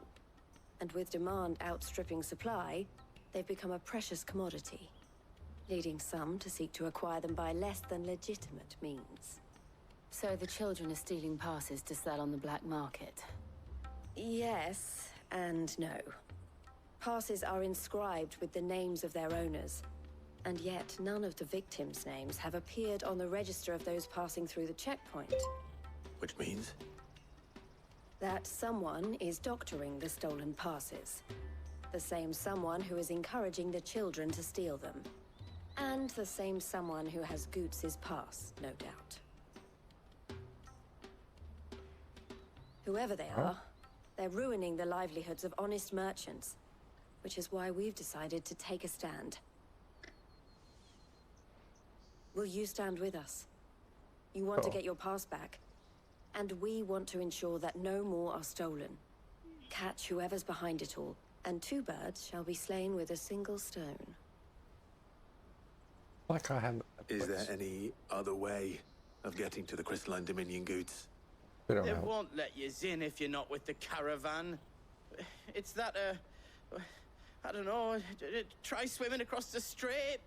And with demand outstripping supply, they've become a precious commodity, leading some to seek to acquire them by less than legitimate means. So the children are stealing passes to sell on the black market? Yes, and no. Passes are inscribed with the names of their owners, and yet none of the victims' names have appeared on the register of those passing through the checkpoint. Which means? That someone is doctoring the stolen passes. The same someone who is encouraging the children to steal them. And the same someone who has Goots' pass, no doubt. Whoever they are, they're ruining the livelihoods of honest merchants, which is why we've decided to take a stand. Will you stand with us? You want to get your pass back, and we want to ensure that no more are stolen. Catch whoever's behind it all, and 2 birds shall be slain with a single stone. Like I have. Is there any other way of getting to the Crystalline Dominion Goods? They won't let you in if you're not with the caravan. It's that, I don't know, try swimming across the strait.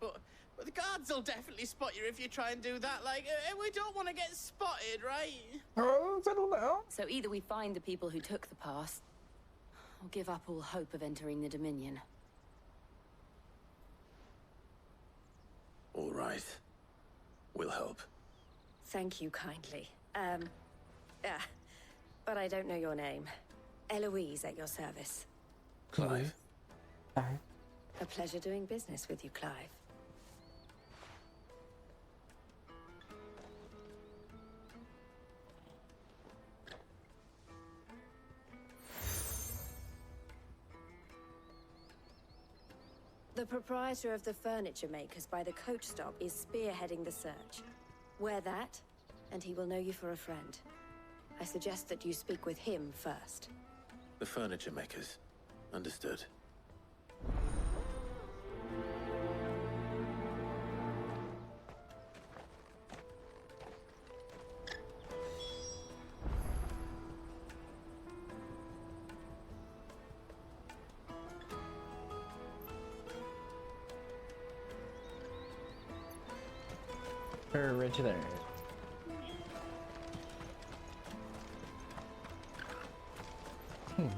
But the guards will definitely spot you if you try and do that. Like, we don't want to get spotted, right? Oh, settle down. So either we find the people who took the pass, or give up all hope of entering the Dominion. All right. We'll help. Thank you kindly. But I don't know your name. Eloise at your service. Clive? A pleasure doing business with you, Clive. The proprietor of the furniture makers by the coach stop is spearheading the search. Wear that, and he will know you for a friend. I suggest that you speak with him first. The furniture makers. Understood. Original.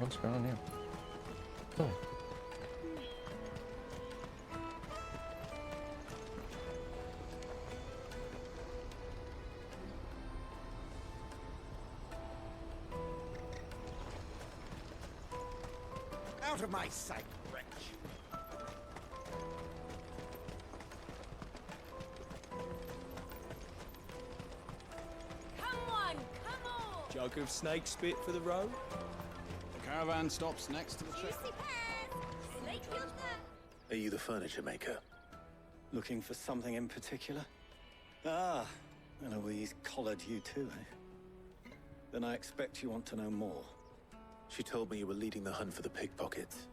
What's going on here? Oh. Out of my sight, wretch! Come on, come on! Jug of snake spit for the road? The caravan stops next to the Juicy pears! Snake killed them! Are you the furniture maker? Looking for something in particular? Ah, Eloise collared you too, eh? Then I expect you want to know more. She told me you were leading the hunt for the pickpockets.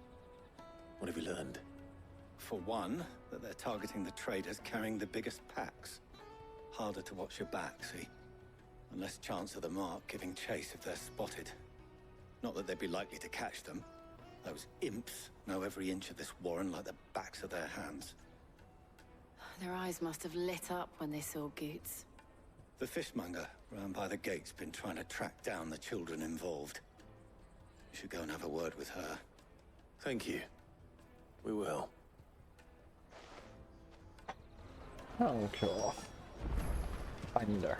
What have you learned? For one, that they're targeting the traders carrying the biggest packs. Harder to watch your back, see? And less chance of the mark giving chase if they're spotted. Not that they'd be likely to catch them. Those imps know every inch of this warren like the backs of their hands. Their eyes must have lit up when they saw Goots. The fishmonger round by the gate's been trying to track down the children involved. You should go and have a word with her. Thank you. We will. Oh, cool. Finder.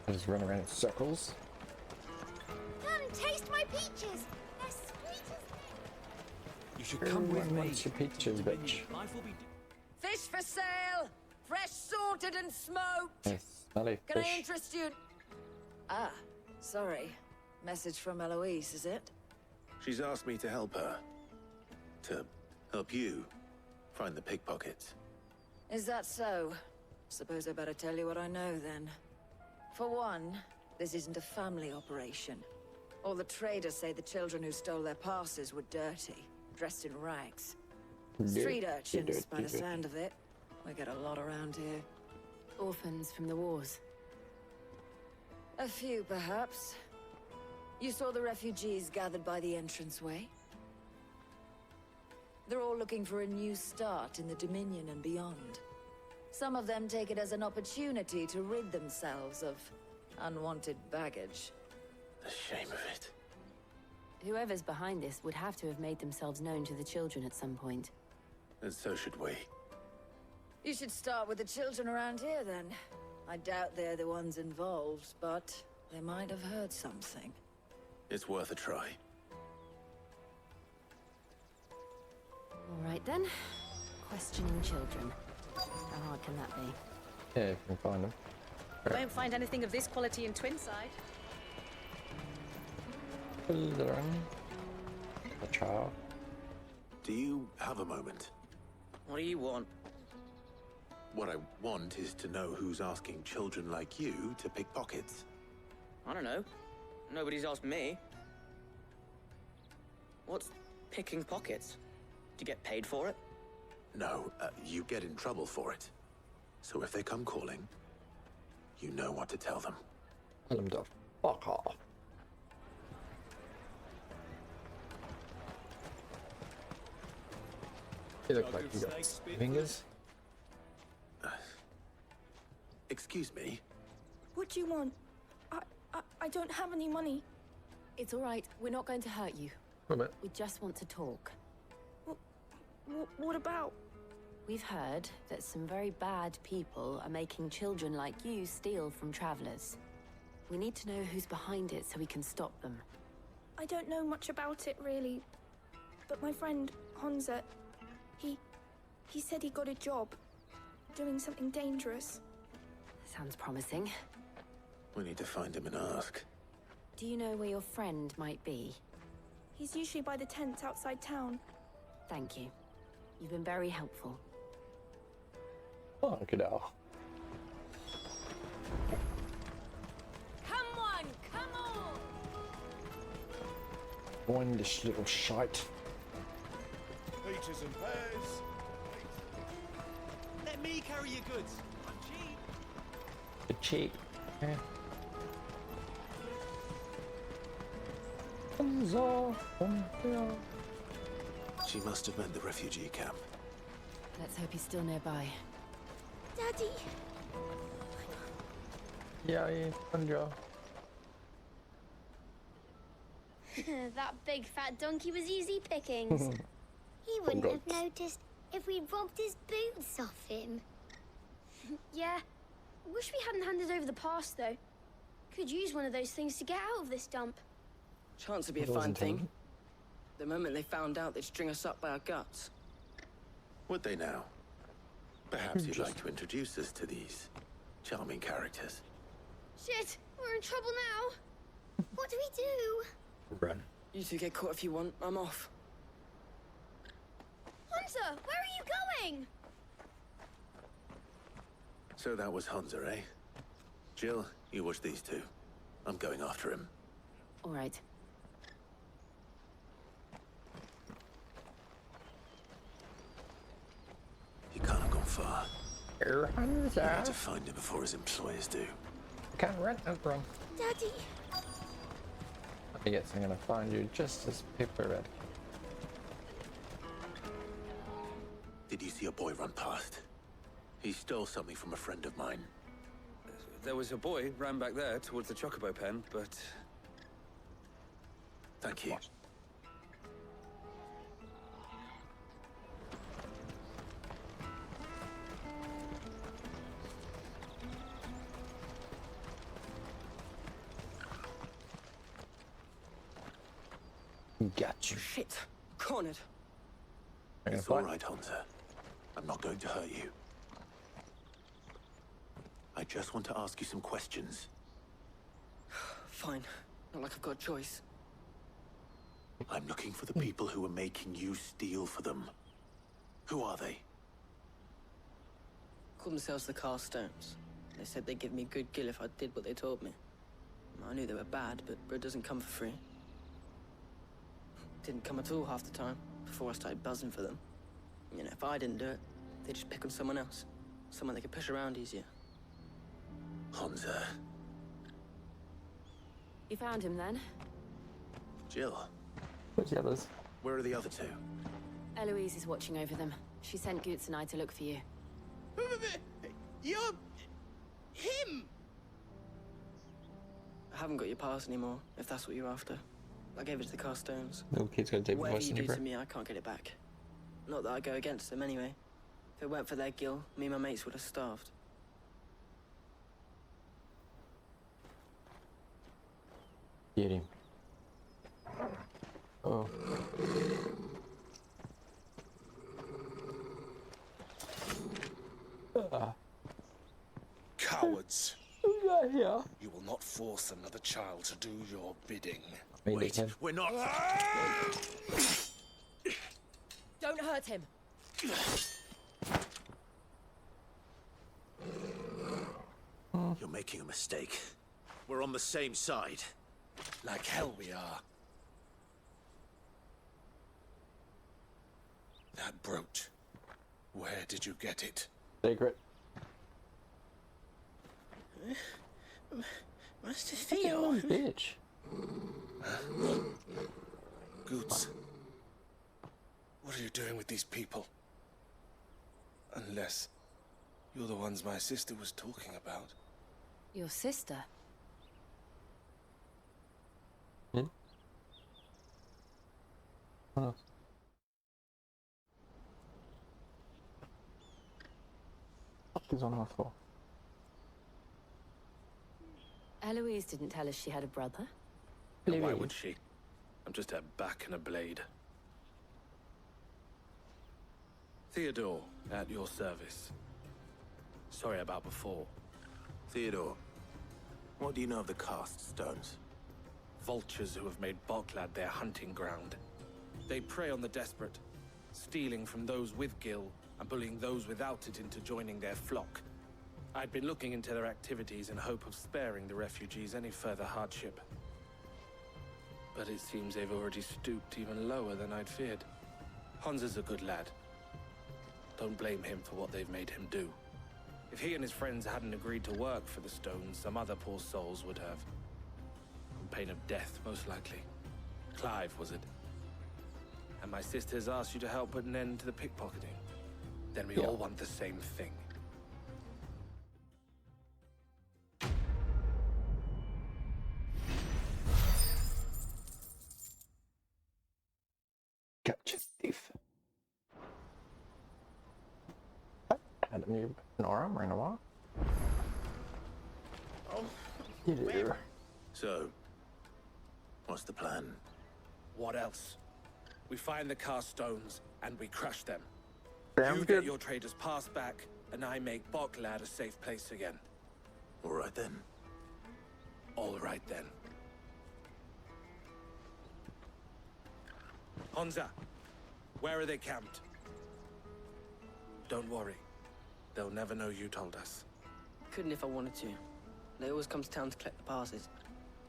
I just run around in circles. Come taste my peaches! They're sweet as... You should come with me. What's your peaches, bitch? Life will be Fish for sale! Fresh sorted and smoked! Yes. Smelly Can I fish. interest you? Ah, sorry. Message from Eloise, is it? She's asked me to help her. To help you find the pickpockets. Is that so? Suppose I better tell you what I know then. For one, this isn't a family operation. All the traders say the children who stole their passes were dirty, dressed in rags. Street urchins, by the sound of it. We get a lot around here. Orphans from the wars. A few, perhaps. You saw the refugees gathered by the entranceway? They're all looking for a new start in the Dominion and beyond. Some of them take it as an opportunity to rid themselves of unwanted baggage. The shame of it. Whoever's behind this would have to have made themselves known to the children at some point. And so should we. You should start with the children around here, then. I doubt they're the ones involved, but they might have heard something. It's worth a try. All right, then. Questioning children. How hard can that be? Yeah, if you can find them. You won't find anything of this quality in Twinside. Children. A child. Do you have a moment? What do you want? What I want is to know who's asking children like you to pick pockets. I don't know. Nobody's asked me. What's picking pockets? Do you get paid for it? No, you get in trouble for it. So if they come calling, you know what to tell them. Tell them to fuck off. You look like you got fingers. Excuse me? What do you want? I don't have any money. It's all right. We're not going to hurt you. We just want to talk. What about? We've heard that some very bad people are making children like you steal from travelers. We need to know who's behind it so we can stop them. I don't know much about it, really. But my friend, Honza, he said he got a job. Doing something dangerous. Sounds promising. We need to find him and ask. Do you know where your friend might be? He's usually by the tents outside town. Thank you. You've been very helpful. Oh, look at that. Come on, come on! Find this little shite. Peaches and pears. Let me carry your goods. I'm cheap. The cheap. Yeah. She must have meant the refugee camp. Let's hope he's still nearby. Daddy! Yeah, Joe. That big fat donkey was easy pickings. He wouldn't have noticed if we'd robbed his boots off him. Yeah. Wish we hadn't handed over the pass, though. Could use one of those things to get out of this dump. Chance to be a fine thing. The moment they found out, they'd string us up by our guts. Would they now? Perhaps you'd like to introduce us to these charming characters. Shit, we're in trouble now. What do we do? Run. You two get caught if you want. I'm off. Hunter, where are you going? So that was Hunter, eh? Jill, you watch these two. I'm going after him. All right. He can't have gone far. We need to Hunter. find him before his employers do. Can't run. Oh, wrong. Daddy. Yes, I'm gonna find you just as paper red. Did you see a boy run past? He stole something from a friend of mine. There was a boy ran back there towards the Chocobo pen, but... Thank you. Got you. Shit. Cornered. It's all right, Hunter. I'm not going to hurt you. I just want to ask you some questions. Fine. Not like I've got a choice. I'm looking for the people who are making you steal for them. Who are they? Called themselves the Carstones. They said they'd give me good gill if I did what they told me. I knew they were bad, but bread doesn't come for free. Didn't come at all half the time, before I started buzzing for them. You know, if I didn't do it, they'd just pick on someone else. Someone they could push around easier. Honza. You found him then? Jill. Where's the others? Where are the other two? Eloise is watching over them. She sent Goots and I to look for you. You're... him! I haven't got your pass anymore, if that's what you're after. I gave it to the Carstones. No kid's gonna take the Whatever voice you in do you, bro. to me, I can't get it back. Not that I go against them anyway. If it weren't for their gill, me and my mates would have starved. Get him. Oh. Cowards. Who's that here? You will not force another child to do your bidding. Wait, we're not... Don't hurt him. You're making a mistake. We're on the same side. Like hell we are. That brooch. Where did you get it? Secret. Master Theo. Bitch. Goots. What are you doing with these people? Unless you're the ones my sister was talking about. Your sister? Hmm? What else? What is on her for? Eloise didn't tell us she had a brother. And why would she? I'm just her back and a blade. Theodore, at your service. Sorry about before. Theodore, what do you know of the Cast Stones? Vultures who have made Boklad their hunting ground. They prey on the desperate, stealing from those with gil and bullying those without it into joining their flock. I'd been looking into their activities in hope of sparing the refugees any further hardship. But it seems they've already stooped even lower than I'd feared. Honza's a good lad. Don't blame him for what they've made him do. If he and his friends hadn't agreed to work for the Stones, some other poor souls would have. On pain of death, most likely. Clive, was it? And my sisters asked you to help put an end to the pickpocketing. Then we all want the same thing. Gotcha, thief. Had a new Nora ran a while. Oh, Yeah. So, what's the plan? What else? We find the Carstones and we crush them. Sounds You good. get your traders' pass back, and I make Boklad a safe place again. All right then. All right then. Honza, where are they camped? Don't worry. They'll never know you told us. Couldn't if I wanted to. They always come to town to collect the passes.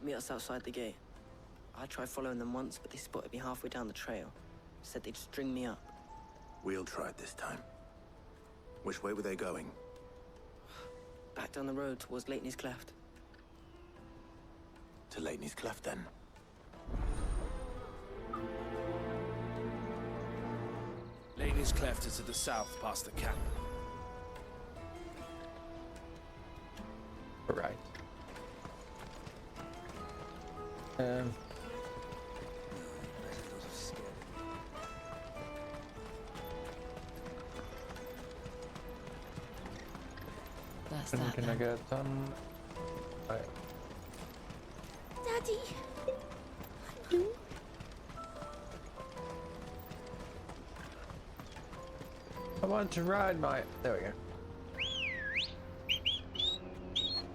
Meet us outside the gate. I tried following them once, but they spotted me halfway down the trail. Said they'd string me up. We'll try it this time. Which way were they going? Back down the road towards Lateney's Cleft. To Lateney's Cleft, then. Laney's Cleft is to the south, past the camp. Right. That's Can that I then. get some? Right. Daddy. I want to ride my. There we go.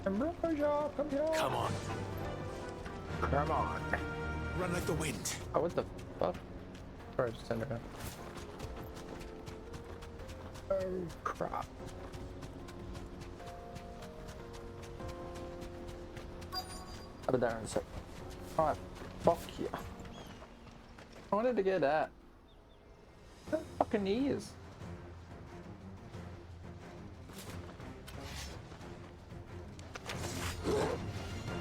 Ambrosia, come here. Come on. Come on. Run like the wind. Oh, what the fuck? Sorry, just turned around. Oh, crap. I'll be there in a sec. Alright, fuck you. I wanted to get that. What fucking ears?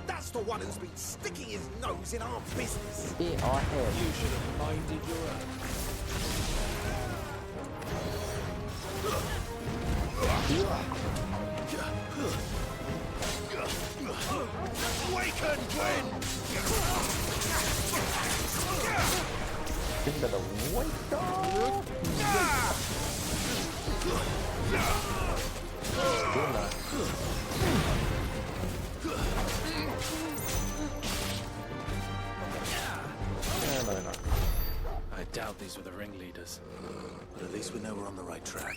That's the one who's been sticking his nose in our business. Yeah, I have. You should have minded your own. Waken, Gwen! You better wake up! Doing that. No. I doubt these were the ringleaders. But at least we know we're on the right track.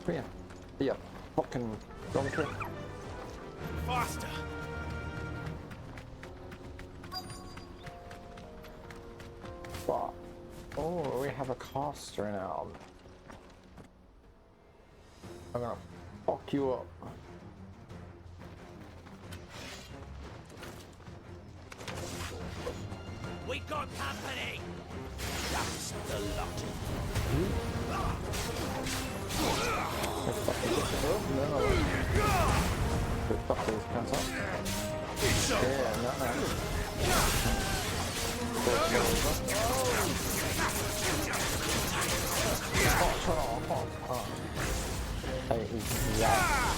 Come here. Yeah, fucking donkey. Faster! What? Oh, we have a caster now. I'm gonna fuck you up. We got company! That's the lot. The fuck these pants up. Yeah, no. Oh. Hey, yeah.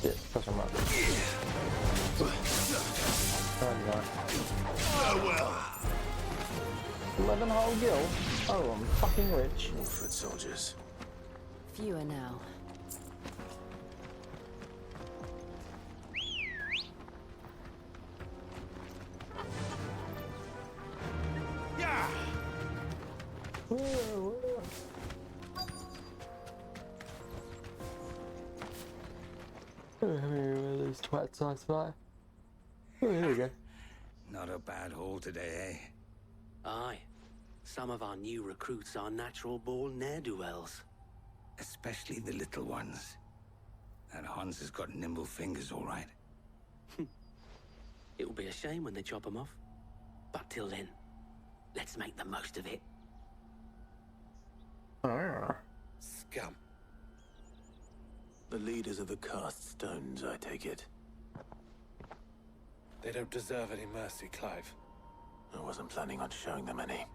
Shit, push him up. Oh well. 11 whole gil? Oh, I'm fucking rich. Foot soldiers. Fewer now. Yeah. These twats I spy. Oh, here we go. Not a bad haul today, eh? Aye. Some of our new recruits are natural-born ne'er-do-wells. Especially the little ones. That Hans has got nimble fingers, all right. It will be a shame when they chop them off. But till then, let's make the most of it. Scum. The leaders of the cast stones, I take it. They don't deserve any mercy, Clive. I wasn't planning on showing them any.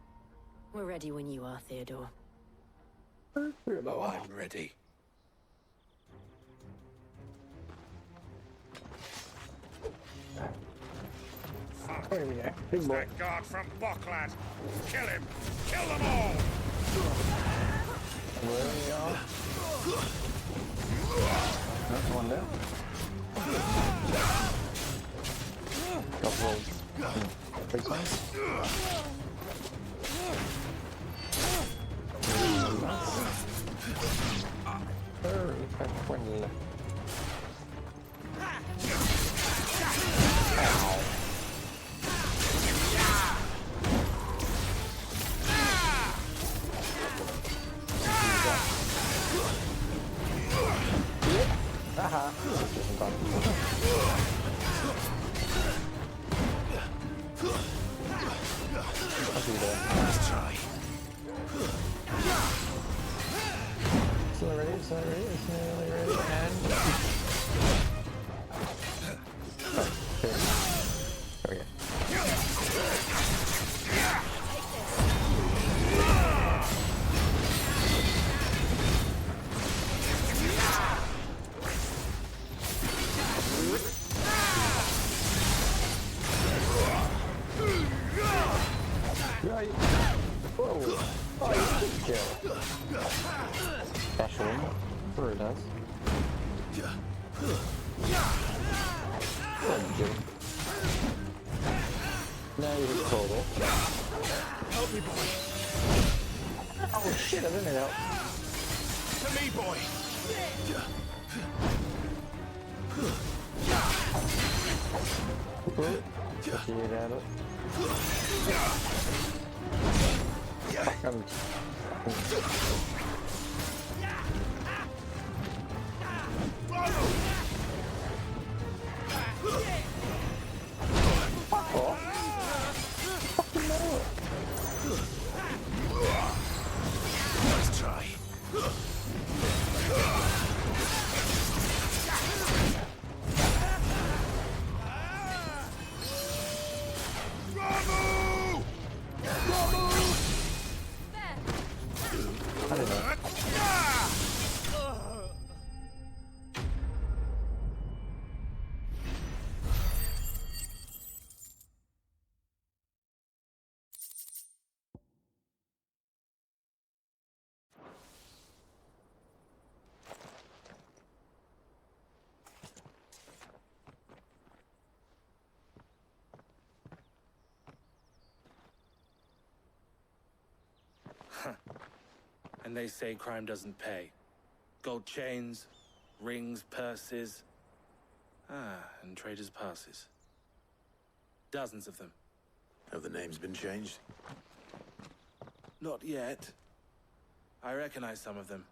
We're ready when you are, Theodore. Oh, I'm ready. There we go. Big boy. That guard from Bocklad. Kill him. Kill them all. Where we are. That's one down. Couple of big ones. Very friendly. Ow. Haha. Let's try. Still ready, and... There we go. Right. Whoa. Oh, you did kill. Special one. Sure it does. Good, Jim. Now you hit total. Help me, boy. Oh shit, I didn't need help. To me, boy. Get at it. Fucking. Fuck off. Fucking no. Nice try. I don't know. And they say crime doesn't pay. Gold chains, rings, purses. And traders' passes. Dozens of them. Have the names been changed? Not yet. I recognize some of them.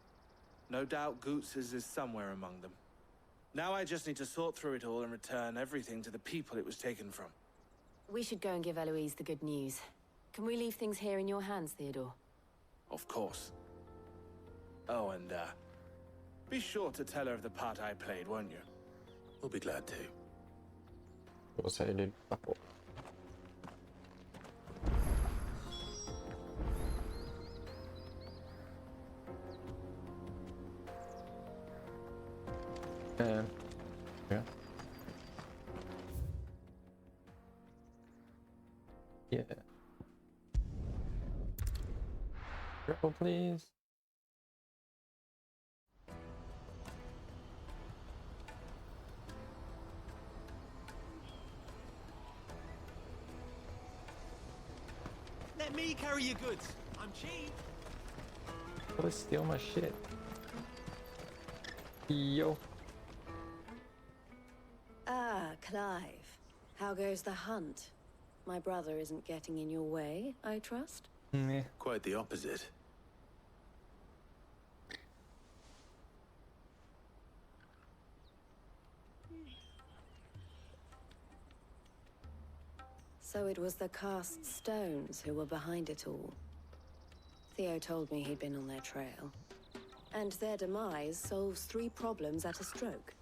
No doubt Goots's is somewhere among them. Now I just need to sort through it all and return everything to the people it was taken from. We should go and give Eloise the good news. Can we leave things here in your hands, Theodore? Of course. Oh, and, be sure to tell her of the part I played, won't you? We'll be glad to. What say, dude? Yeah. Yeah. Triple, please. Let me carry your goods. I'm cheap. Let's steal my shit. Yo. Ah, Clive. How goes the hunt? My brother isn't getting in your way, I trust? Yeah. Quite the opposite. So it was the cast stones who were behind it all. Theo told me he'd been on their trail. And their demise solves 3 problems at a stroke.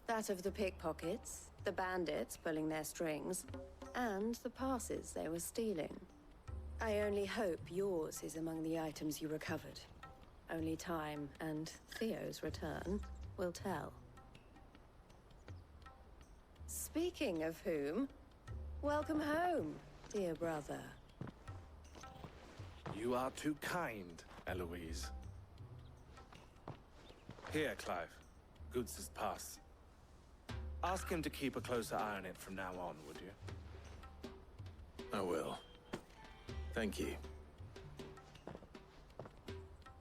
That of the pickpockets, the bandits pulling their strings, and the passes they were stealing. I only hope yours is among the items you recovered. Only time and Theo's return will tell. Speaking of whom, welcome home, dear brother. You are too kind, Eloise. Here, Clive. Goods' pass. Ask him to keep a closer eye on it from now on, would you? I will. Thank you.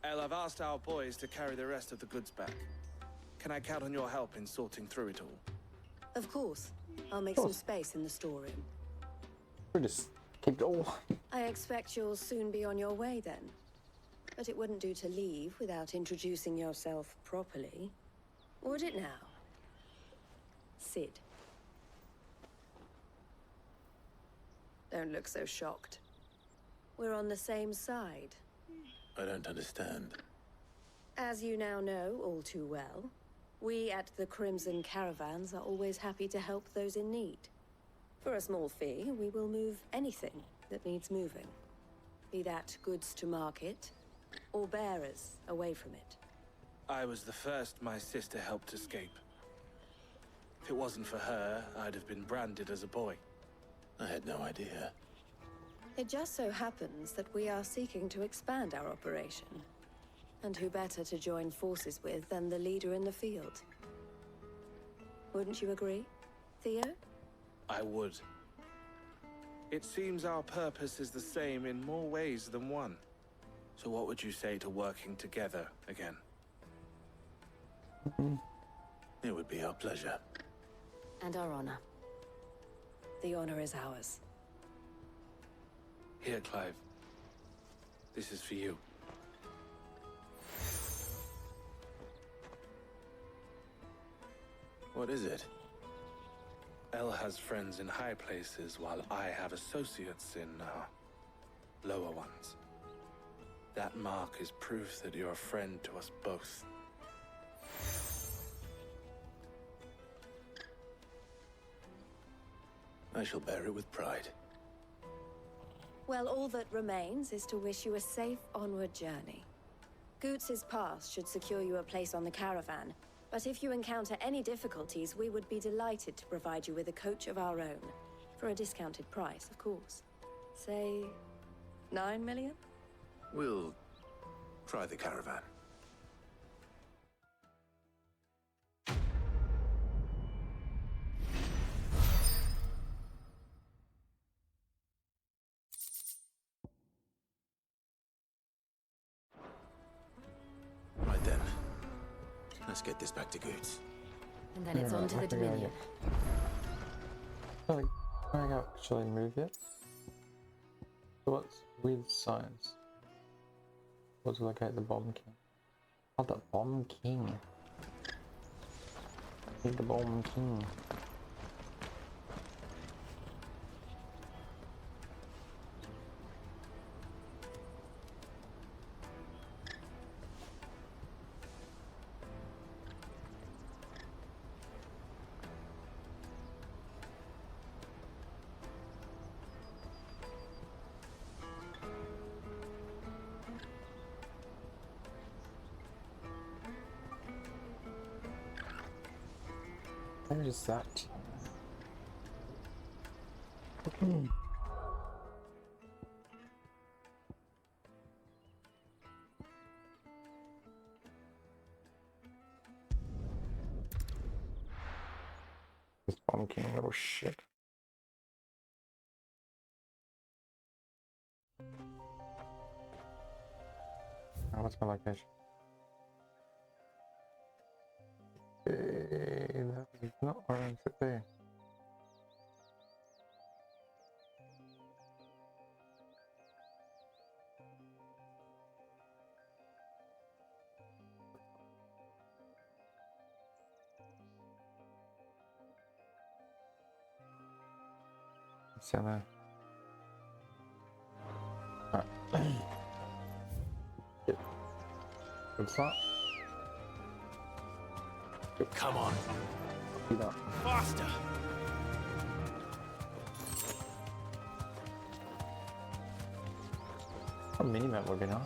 El, I've asked our boys to carry the rest of the goods back. Can I count on your help in sorting through it all? Of course. I'll make some space in the storeroom. We just take it all. I expect you'll soon be on your way then. But it wouldn't do to leave without introducing yourself properly. Would it now? Sid. Don't look so shocked. We're on the same side. I don't understand. As you now know all too well, we at the Crimson Caravans are always happy to help those in need. For a small fee, we will move anything that needs moving. Be that goods to market, or bearers away from it. I was the first my sister helped escape. If it wasn't for her, I'd have been branded as a boy. I had no idea. It just so happens that we are seeking to expand our operation. And who better to join forces with than the leader in the field? Wouldn't you agree, Theo? I would. It seems our purpose is the same in more ways than one. So what would you say to working together again? It would be our pleasure. And our honor. The honor is ours. Here, Clive. This is for you. What is it? Elle has friends in high places, while I have associates in, lower ones. That mark is proof that you're a friend to us both. I shall bear it with pride. Well, all that remains is to wish you a safe onward journey. Goots's pass should secure you a place on the caravan, but if you encounter any difficulties, we would be delighted to provide you with a coach of our own. For a discounted price, of course. Say, 9 million? We'll try the caravan. Right then. Let's get this back to Goots. And then it's on to the Dominion. Can I actually move it? So what's with science? What's to locate the Bomb King? Oh, the Bomb King. Need the Bomb King. Where is that? This Bomb King little shit. Oh, what's my location? That is not where I should be. It's in there. Alright. Yep. Good start. Come on. Do that. Faster! A mini-map would be nice.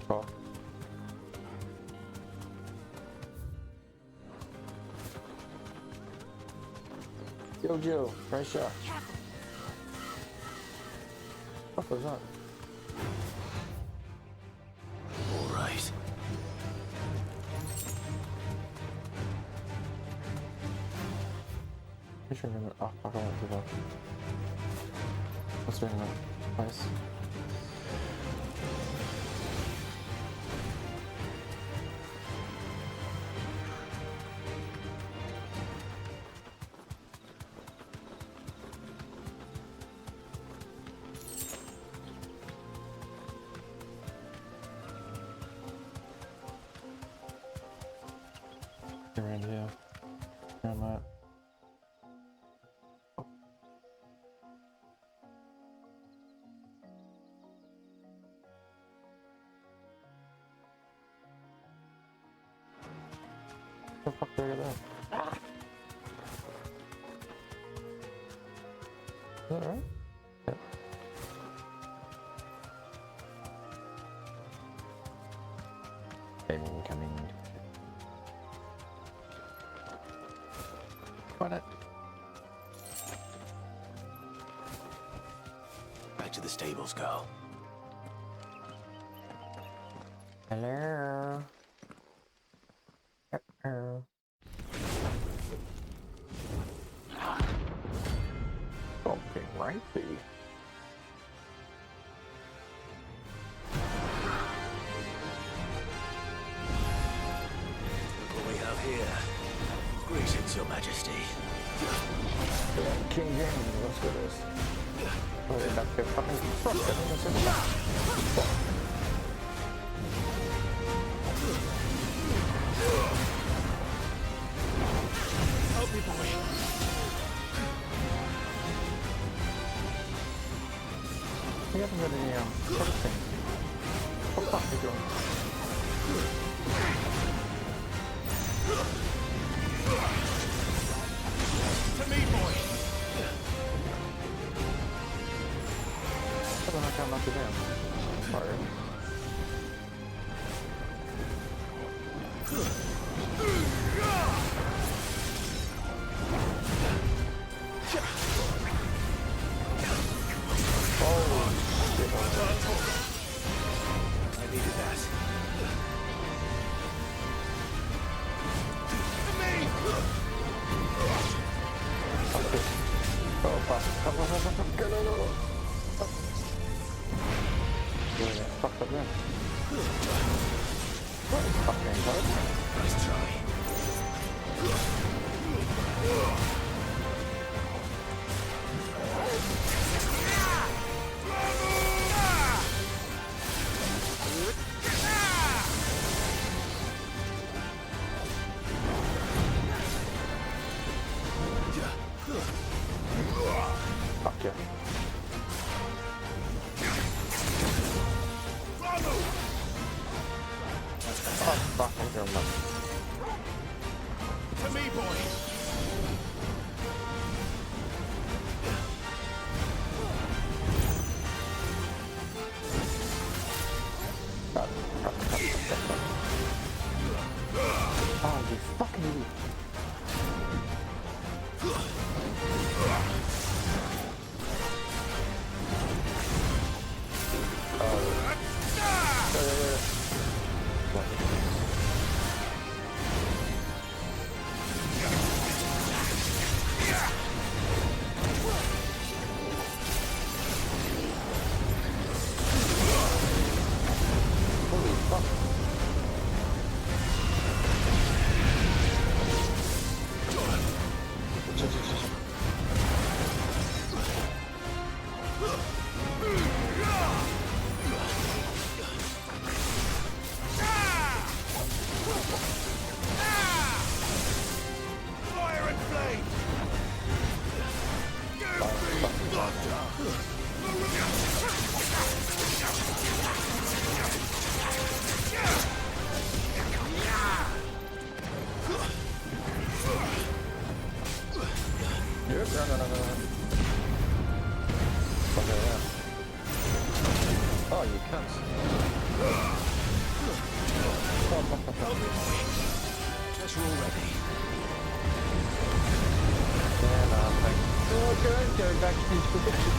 Oh. Jojo, pressure. What was that? All right. Pretty sure I'm gonna. Oh, fuck, I won't do that. What's doing that? Nice. Around here. Around that. What the fuck did I get that? Ah! Is that right? Yep. Incoming. Got it. Back to the stables, girl. Hello. Uh-oh. Alrighty. Look what we have here. Greetings, Your Majesty. King James, let's do this. Oh, they got their fucking construction in the city. Help me, boy. He hasn't got any everything. What the fuck are you doing? To me, boy. I don't know how much it is. Sorry. I needed that. To me! Oh, fuck. Go. Yeah, fuck up there. Fucking hard. Nice try. Fuck yeah. Oh, fuck, I don't know. To me, boy. Oh, you fucking idiot. Fire and flame! Yes, no. Okay, yeah. Oh, you can't. Guess we're all ready. Yeah, no, thanks. Okay, going back to his position.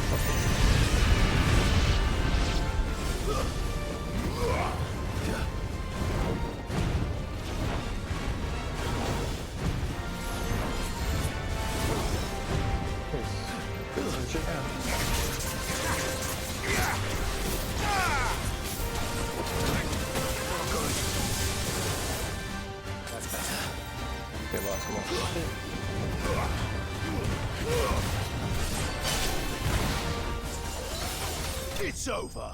That's better. Okay, last one. It's over.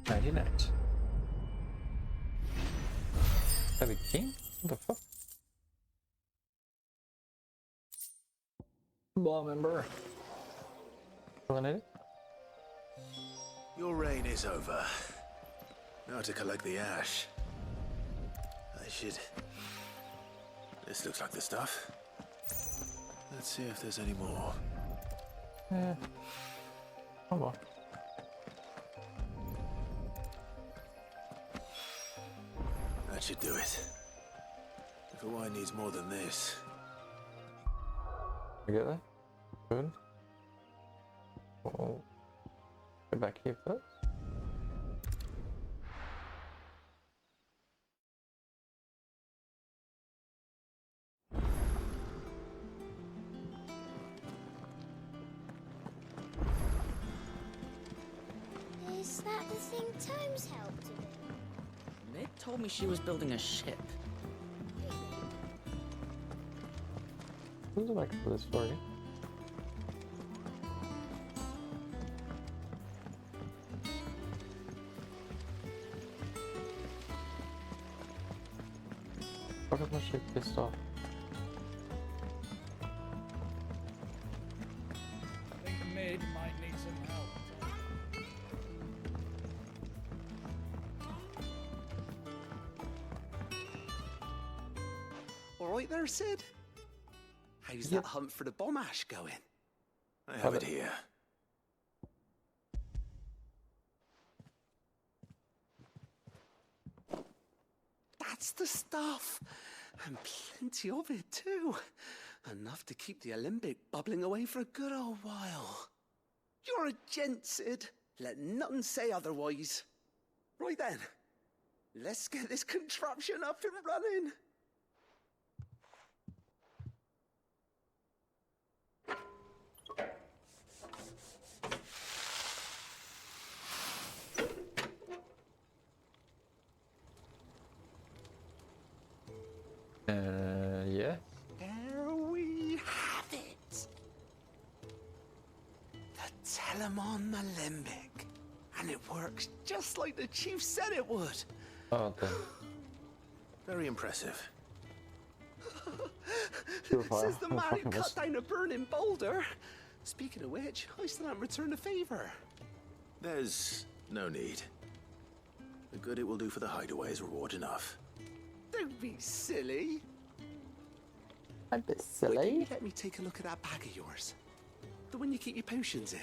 99. Have a king? What the fuck? Ball member. Eliminated? Your reign is over. Now to collect the ash. I should... This looks like the stuff. Let's see if there's any more. Yeah. Come on. That should do it. If a wine needs more than this. You get that? Good. Well, go back here first. Is that the thing Tomes helped to do? Ned told me she was building a ship. Who's like for this story? Look at my ship pissed off. I think Mid might need some help. All right there, Sid? How's that hunt for the bomb ash going? I have it here. That's the stuff. And plenty of it, too. Enough to keep the Alembic bubbling away for a good old while. You're a gent, Sid. Let none say otherwise. Right then. Let's get this contraption up and running. Yeah. There we have it. The Telemon Alembic. And it works just like the chief said it would. Oh, okay. Very impressive. Says the man who cut down a burning boulder. Speaking of which, I still haven't returned the favor. There's no need. The good it will do for the hideaway is reward enough. Don't be silly. I'm a bit Why silly. don't you let me take a look at that bag of yours? The one you keep your potions in.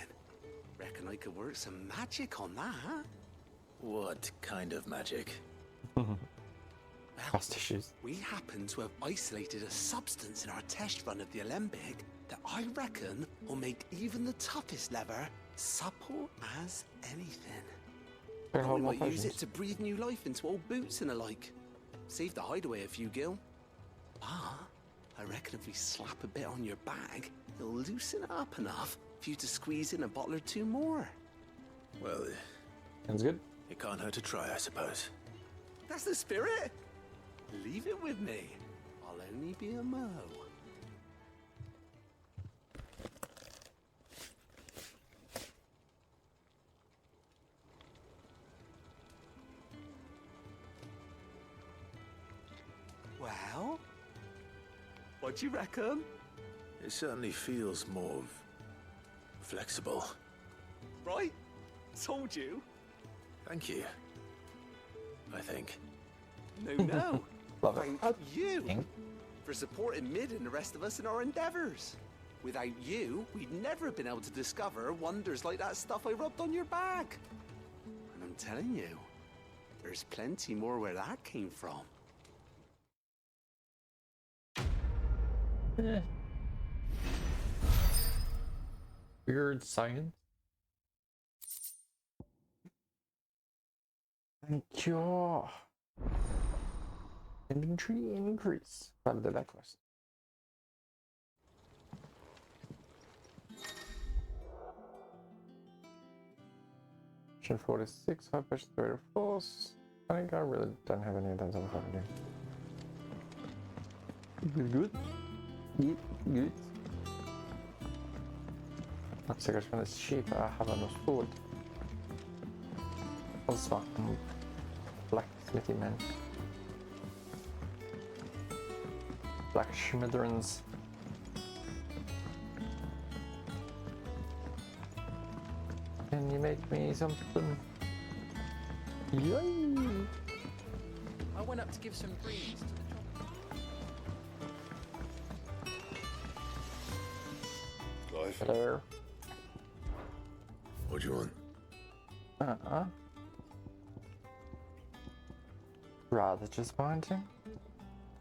Reckon I could work some magic on that. What kind of magic? Trust issues. We happen to have isolated a substance in our test run of the Alembic that I reckon will make even the toughest lever supple as anything. Better hold We more might use potions. it to breathe new life into old boots and the like. Save the hideaway a few gil. Ah, I reckon if we slap a bit on your bag, it'll loosen it up enough for you to squeeze in a bottle or two more. Well, sounds good. It can't hurt to try, I suppose. That's the spirit. Leave it with me. I'll only be a mo. Well, what do you reckon? It certainly feels more flexible. Right? Told you. Thank you. I think. No. Love it. Thank you for supporting Mid and the rest of us in our endeavors. Without you, we'd never have been able to discover wonders like that stuff I rubbed on your bag. And I'm telling you, there's plenty more where that came from. Weird science. Thank you. Inventory increase. Glad I did that quest. Mission 46, 5 push 3 to force. I think I really don't have any of those other stuff to do. Good. Good. Looks like I found this sheep. I have enough food. Also, blacksmithy man. Black schmitterins. Can you make me something? Yay! I went up to give some greens to the Life. Hello. What do you want? Rather just binding?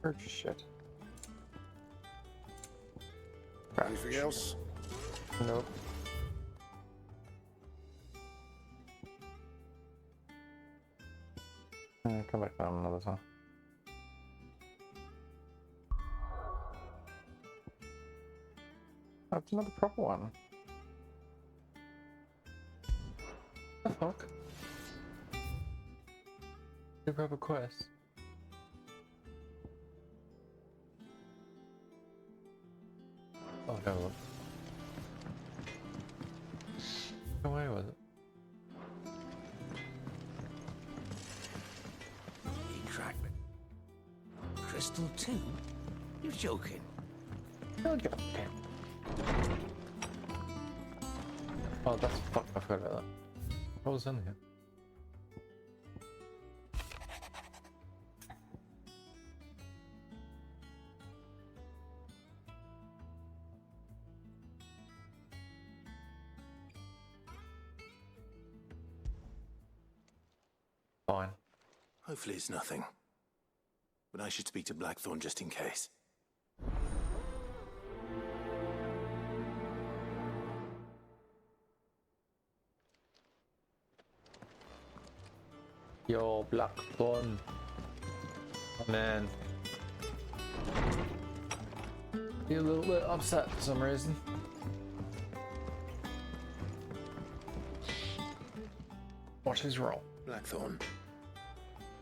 Or just shit? Anything else? Nope. Come back down another time. That's another proper one. The fuck? Do we have a quest? Oh no, look. Go away with it. You cracked me. Crystal 2? You're joking. You're joking. Oh, that's fuck. I forgot about that. What was in here? Fine. Hopefully it's nothing. But I should speak to Blackthorn just in case. Yo, Blackthorn. Oh man. You're a little bit upset for some reason. What is wrong? Blackthorn,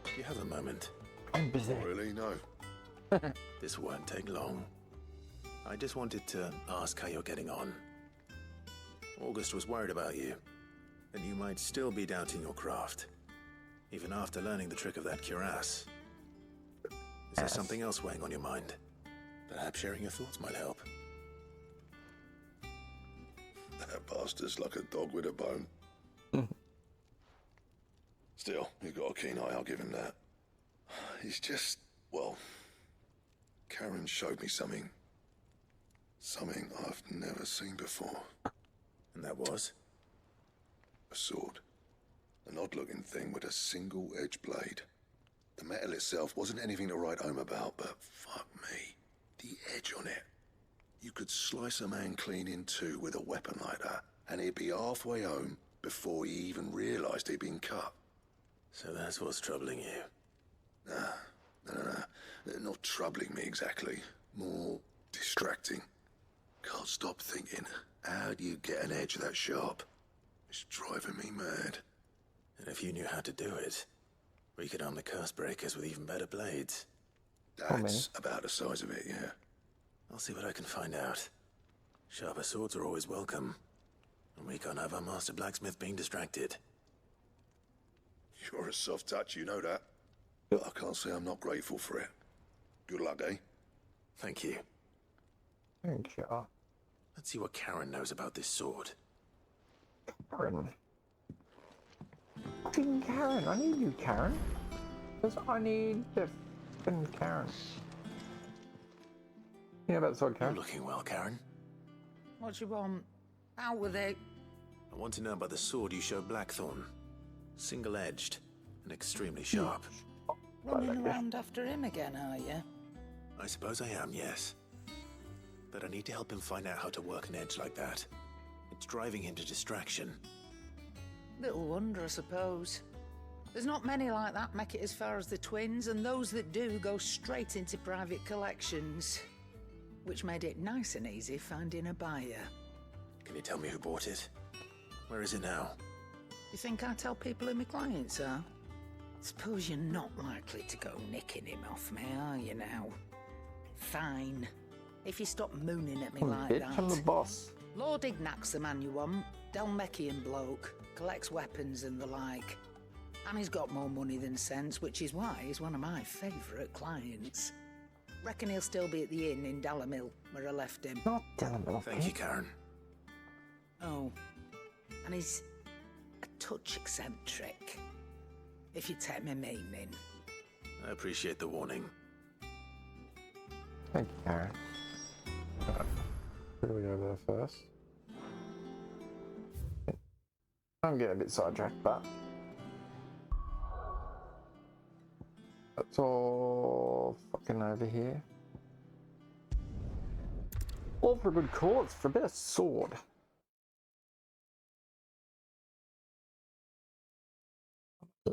do you have a moment? I'm busy. Really? No. This won't take long. I just wanted to ask how you're getting on. August was worried about you, that you might still be doubting your craft, even after learning the trick of that cuirass. Is there something else weighing on your mind? Perhaps sharing your thoughts might help. That bastard's like a dog with a bone. Still, you've got a keen eye, I'll give him that. He's just, well, Karen showed me something. Something I've never seen before. And that was? A sword. An odd-looking thing with a single-edged blade. The metal itself wasn't anything to write home about, but fuck me. The edge on it. You could slice a man clean in two with a weapon like that, and he'd be halfway home before he even realised he'd been cut. So that's what's troubling you? No. Not troubling me exactly. More distracting. Can't stop thinking, how do you get an edge that sharp? It's driving me mad. And if you knew how to do it, we could arm the curse breakers with even better blades. That's about the size of it, yeah. I'll see what I can find out. Sharper swords are always welcome. And we can't have our master blacksmith being distracted. You're a soft touch, you know that. But I can't say I'm not grateful for it. Good luck, eh? Thank you. Thank you. Let's see what Karen knows about this sword. Karen. Fucking Karen. I need you, Karen. Because I need the fucking Karen. You know about the sword, Karen? You're looking well, Karen. What you want? Out with it. I want to know about the sword you showed Blackthorn. Single-edged and extremely sharp. Running around after him again, are you? I suppose I am, yes. But I need to help him find out how to work an edge like that. It's driving him to distraction. Little wonder, I suppose. There's not many like that make it as far as the twins, and those that do go straight into private collections. Which made it nice and easy finding a buyer. Can you tell me who bought it? Where is it now? You think I tell people who my clients are? Suppose you're not likely to go nicking him off me, are you now? Fine. If you stop mooning at me like bitch, that. I'm the boss. Lord Ignac's the man you want. Dalmekian bloke. Collects weapons and the like. And he's got more money than sense, which is why he's one of my favourite clients. Reckon he'll still be at the inn in Dalamil, where I left him. Not Dalamil. Thank you, Karen. Oh. And he's a touch eccentric. If you take my meaning. I appreciate the warning. Thank you, Karen. Right. Where do we go there first? I'm getting a bit sidetracked, but that's all fucking over here. All for a good cause, for a bit of sword.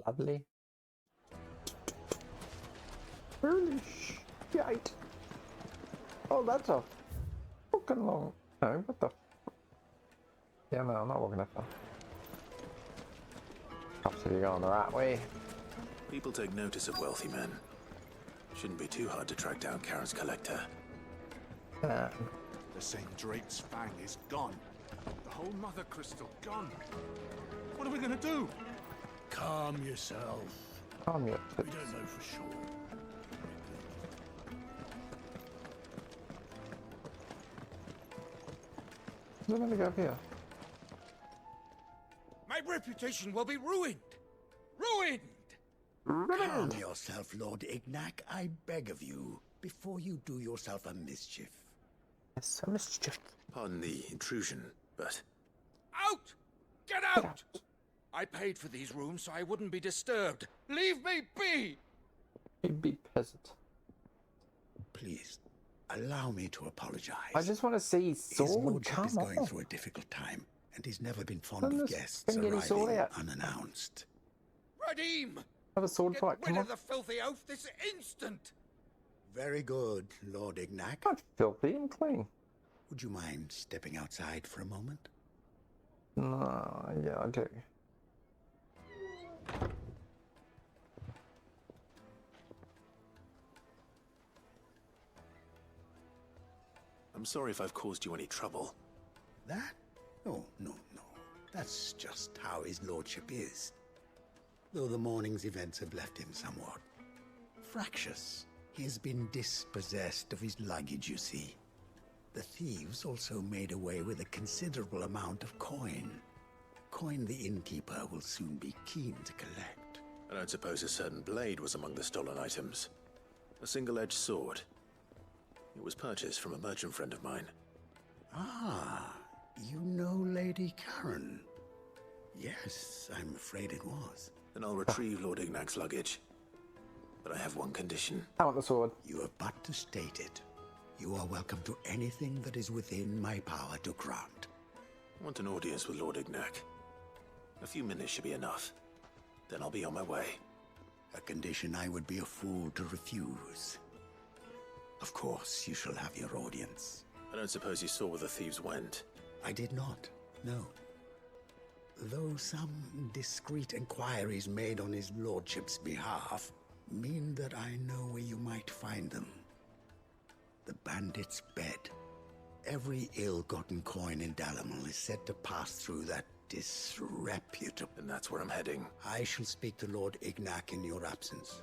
Lovely. Holy shit. Oh, that's a fucking long. No, what the? Yeah, no, I'm not walking that far. Obviously, you're going the right way. People take notice of wealthy men. Shouldn't be too hard to track down Karen's collector. The St. Drake's Fang is gone. The whole Mother Crystal gone. What are we gonna do? Calm yourself. Calm your We don't know for sure. I'm gonna go up here. My reputation will be ruined! Ruined! Calm yourself, Lord Ignac, I beg of you, before you do yourself a mischief. Yes, a mischief. Pardon the intrusion, but... Out! Get out! I paid for these rooms so I wouldn't be disturbed. Leave me be! Be peasant. Please, allow me to apologize. I just want to see His Sword. lordship Come is going on. through a difficult time, and he's never been fond Then of let's guests get his sword arriving out. unannounced. Radim! Have a sword fight. Get Come rid on. of the filthy oaf this instant! Very good, Lord Ignac. I'm filthy and clean. Would you mind stepping outside for a moment? No, yeah, I do. I'm sorry if I've caused you any trouble. That? Oh, no. That's just how his lordship is. Though the morning's events have left him somewhat fractious. He has been dispossessed of his luggage, you see. The thieves also made away with a considerable amount of coin. Coin the innkeeper will soon be keen to collect. I don't suppose a certain blade was among the stolen items. A single-edged sword. It was purchased from a merchant friend of mine. Ah, you know Lady Karen? Yes, I'm afraid it was. Then I'll retrieve Lord Ignac's luggage. But I have one condition. I want the sword. You have but to state it. You are welcome to anything that is within my power to grant. I want an audience with Lord Ignac. A few minutes should be enough. Then I'll be on my way. A condition I would be a fool to refuse. Of course, you shall have your audience. I don't suppose you saw where the thieves went. I did not, no. Though some discreet inquiries made on his lordship's behalf mean that I know where you might find them. The bandit's bed. Every ill-gotten coin in Dalamal is said to pass through that disreputable... And that's where I'm heading. I shall speak to Lord Ignac in your absence.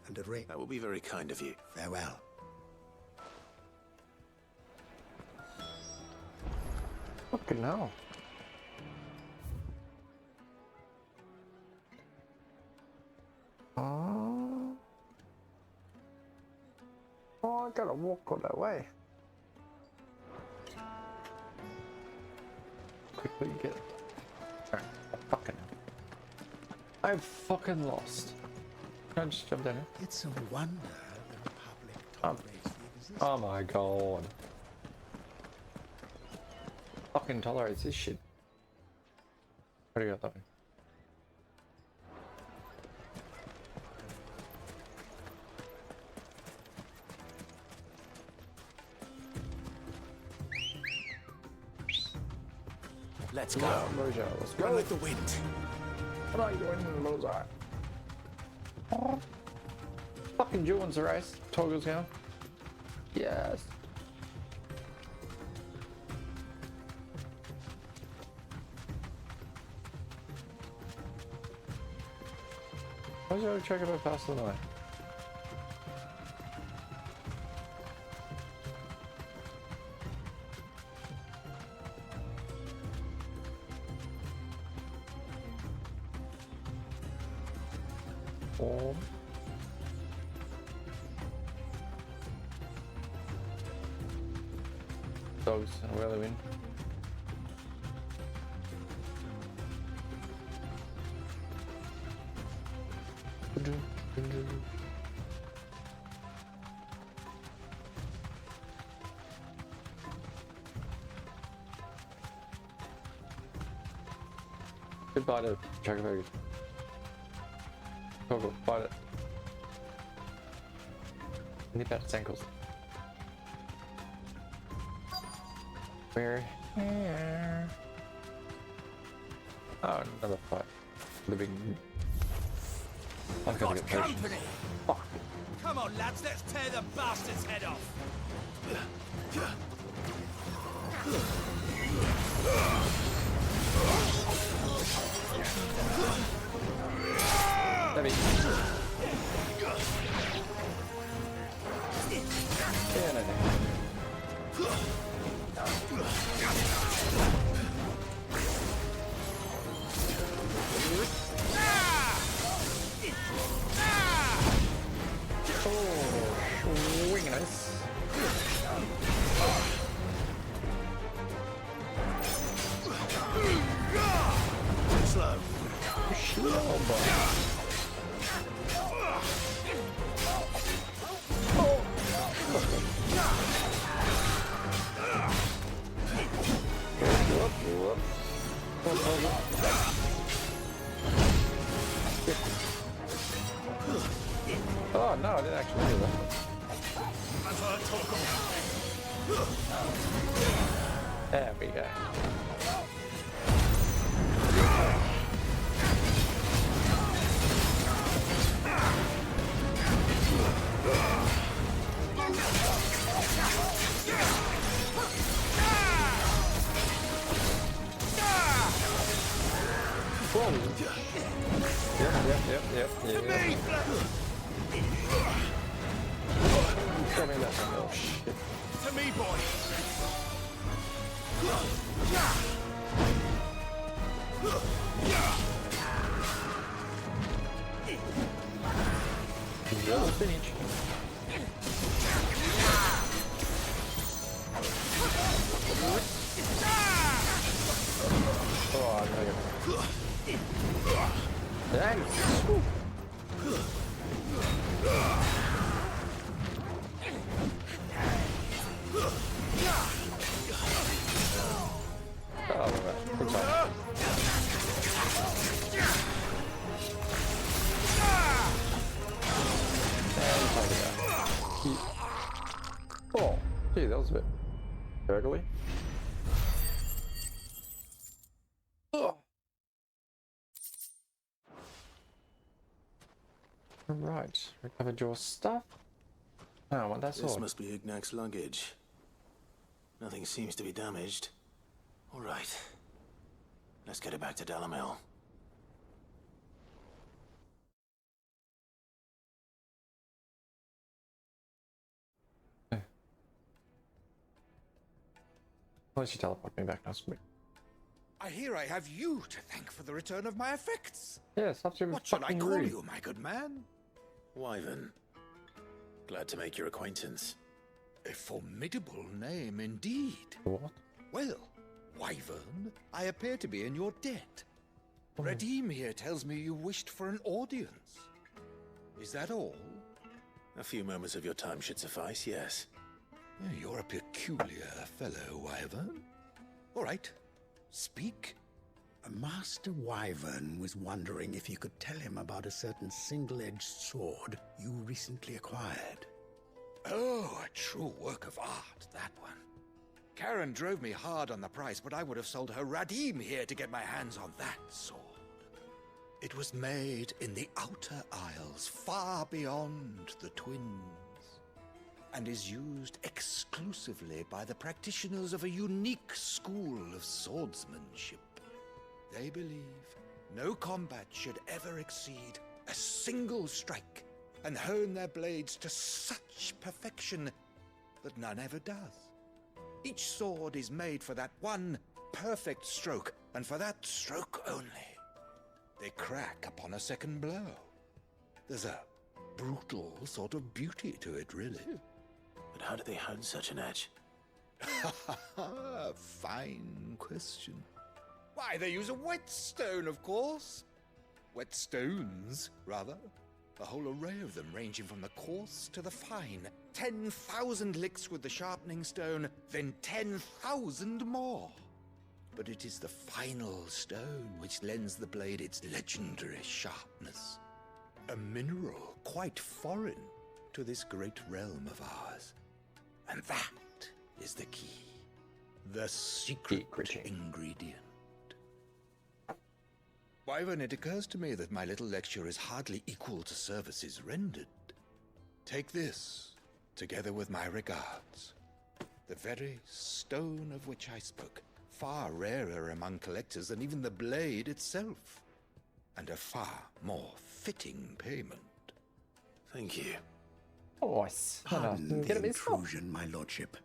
And arrange... That will be very kind of you. Farewell. Fucking hell. Oh, I gotta walk all that way. Quickly get it. Alright, fucking hell. I've fucking lost. Can I just jump down here? It's a wonder the Republic tolerates the existence. Oh my god. Fucking tolerates this shit. Where do you go that way? Let's go. Mojo, let's go. Run like the wind. I'm not going in the bullseye. Oh. Fucking Jewel's the race. Toggle's going. Yes. Why's you check about faster than I? Oh. Dogs, where they win. Goodbye to Chocobuggies. Coco, bite it. Nip out its ankles. We're here. Oh, another fight. The big I've got to get patience. company. Fuck. Come on, lads, let's tear the bastard's head off. Heavy. Yeah, no, oh, swing nice. Slow. Slow, boy. Oh no, I didn't actually do that. There we go. Whoa. Yep. Show me that. Oh shit. To me, boy. Yellow finish. Oh, no. Thanks. Woo. Oh, good time. Oh, gee, that was a bit gurgly. Right, recovered your stuff. Oh, I want that sword. This must be Ignac's luggage. Nothing seems to be damaged. All right. Let's get it back to Dalamel. Why don't you teleport me back now, sweet? I hear I have you to thank for the return of my effects. Yes, after What shall I fucking call rude. you, my good man? Wyvern. Glad to make your acquaintance. A formidable name indeed. What? Well, Wyvern, I appear to be in your debt. Radim here tells me you wished for an audience. Is that all? A few moments of your time should suffice, yes. You're a peculiar fellow, Wyvern. All right, speak. Master Wyvern was wondering if you could tell him about a certain single-edged sword you recently acquired. Oh, a true work of art, that one. Karen drove me hard on the price, but I would have sold her Radim here to get my hands on that sword. It was made in the Outer Isles, far beyond the Twins, and is used exclusively by the practitioners of a unique school of swordsmanship. They believe no combat should ever exceed a single strike, and hone their blades to such perfection that none ever does. Each sword is made for that one perfect stroke, and for that stroke only. They crack upon a second blow. There's a brutal sort of beauty to it, really. But how do they hone such an edge? Fine question. Why, they use a whetstone, of course. Whetstones, rather. A whole array of them, ranging from the coarse to the fine. 10,000 licks with the sharpening stone, then 10,000 more. But it is the final stone which lends the blade its legendary sharpness. A mineral quite foreign to this great realm of ours. And that is the key. The secret ingredient. Wyvern, it occurs to me that my little lecture is hardly equal to services rendered. Take this, together with my regards. The very stone of which I spoke, far rarer among collectors than even the blade itself, and a far more fitting payment. Thank you. Pardon the intrusion, my lordship.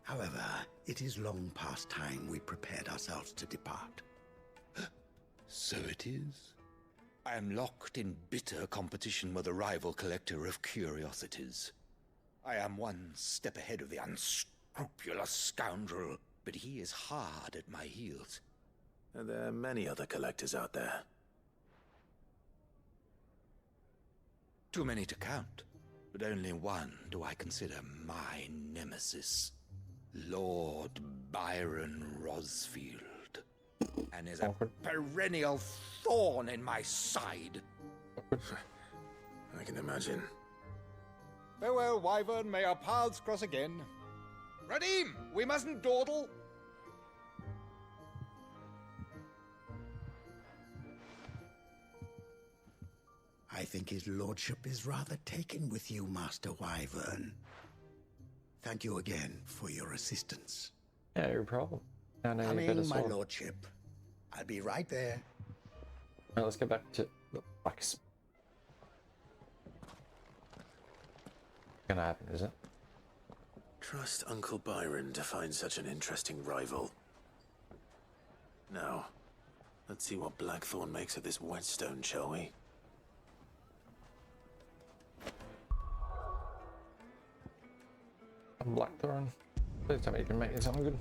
However, it is long past time we prepared ourselves to depart. So it is. I am locked in bitter competition with a rival collector of curiosities. I am one step ahead of the unscrupulous scoundrel, but he is hard at my heels. And there are many other collectors out there. Too many to count, but only one do I consider my nemesis. Lord Byron Rosfield. And is a perennial thorn in my side. I can imagine. Farewell, Wyvern. May our paths cross again. Radim, we mustn't dawdle. I think his lordship is rather taken with you, Master Wyvern. Thank you again for your assistance. Yeah, no problem. I know you better Coming, my sword. lordship. I'll be right there. Right, let's get back to the wax. Gonna happen, is it? Trust Uncle Byron to find such an interesting rival. Now, let's see what Blackthorn makes of this whetstone, shall we? Blackthorn. Please tell me you can make me something good.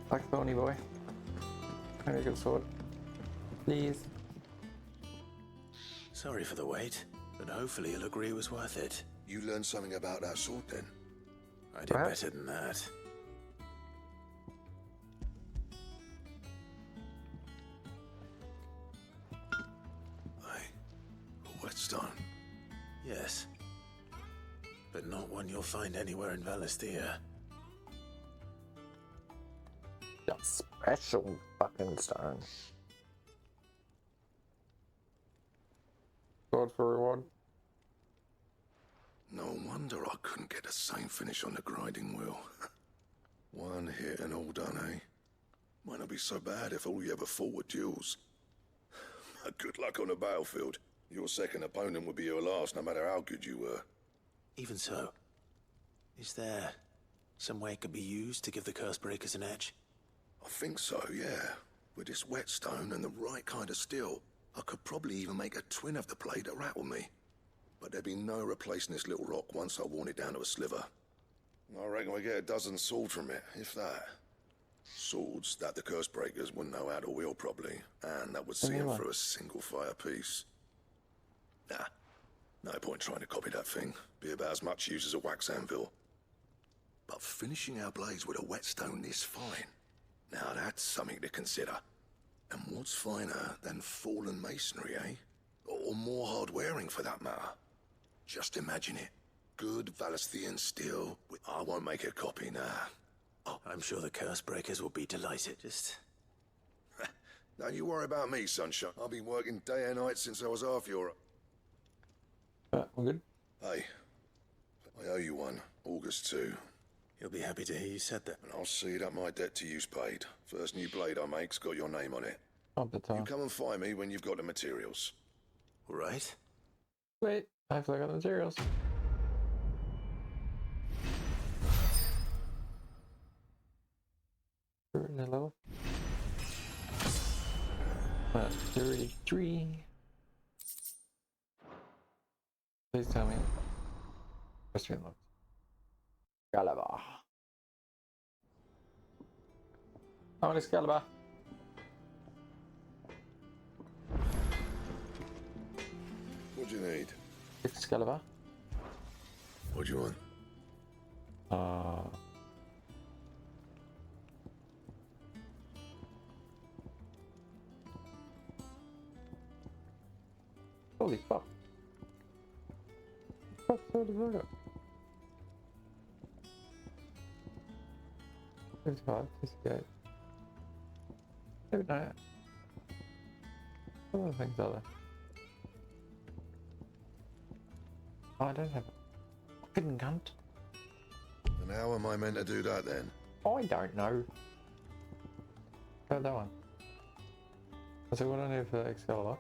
Blackthorny boy. Very good sword. Please. Sorry for the wait, but hopefully you'll agree it was worth it. You learned something about that sword then? I did better than that. A whetstone? Yes. But not one you'll find anywhere in Valisthea. That special fucking stone. Sword for reward. No wonder I couldn't get the same finish on the grinding wheel. One hit and all done, eh? Might not be so bad if all you ever fought were duels. Good luck on the battlefield. Your second opponent would be your last, no matter how good you were. Even so, is there some way it could be used to give the curse breakers an edge? I think so, yeah. With this whetstone and the right kind of steel, I could probably even make a twin of the blade that rattled me. But there'd be no replacing this little rock once I worn it down to a sliver. I reckon we get a dozen swords from it, if that. Swords that the curse breakers wouldn't know how to wield properly, and that would see them through a single fire piece. Nah, no point trying to copy that thing. Be about as much use as a wax anvil. But finishing our blades with a whetstone this fine, now that's something to consider. And what's finer than fallen masonry, eh? Or more hard-wearing, for that matter. Just imagine it. Good Valisthean steel. I won't make a copy, nah. Oh, I'm sure the curse breakers will be delighted. Just... Don't you worry about me, sunshine. I've been working day and night since I was half your... All good? Hey, I owe you one. August 2. He'll be happy to hear you said that. And I'll see that my debt to you's paid. First new blade I make's got your name on it. You come and find me when you've got the materials. All right? Wait, hopefully I got the materials. Hello. 33. Please tell me. Question looked. Excalibur. I want Excalibur. What do you need? Excalibur. What do you want? Holy fuck. What the fuck is that? 55, 58. Maybe not. What other things are there? Oh, I don't have a fucking cunt. And how am I meant to do that then? I don't know. Oh, that one. So what do I need for the Excalibur?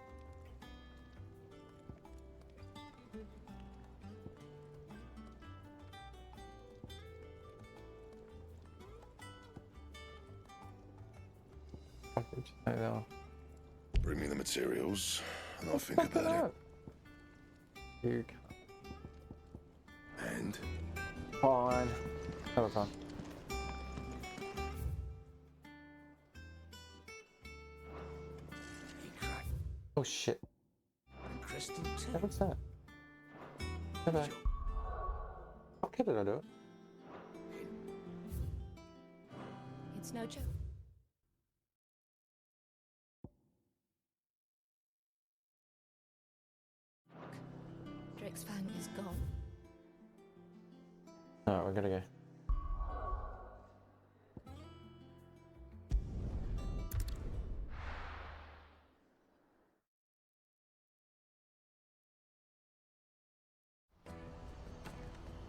Bring me the materials, and I'll think about it. You can't. And? Fine. Have a fun. Oh shit. Crystal Hey, what's that? Hello. How did I do it? It's no joke. Drake's fang is gone. Alright, we're gonna go.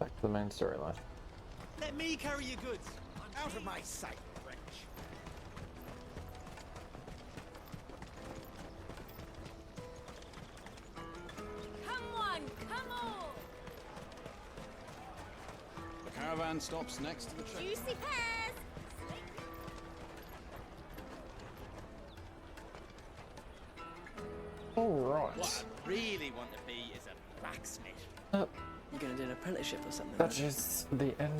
Back to the main storyline. Let me carry your goods. Out of my sight, wretch. Come on, come on! The caravan stops next to the train. Juicy pears! Alright. What I really want to be is a blacksmith. You're gonna do an apprenticeship or something? That is the end.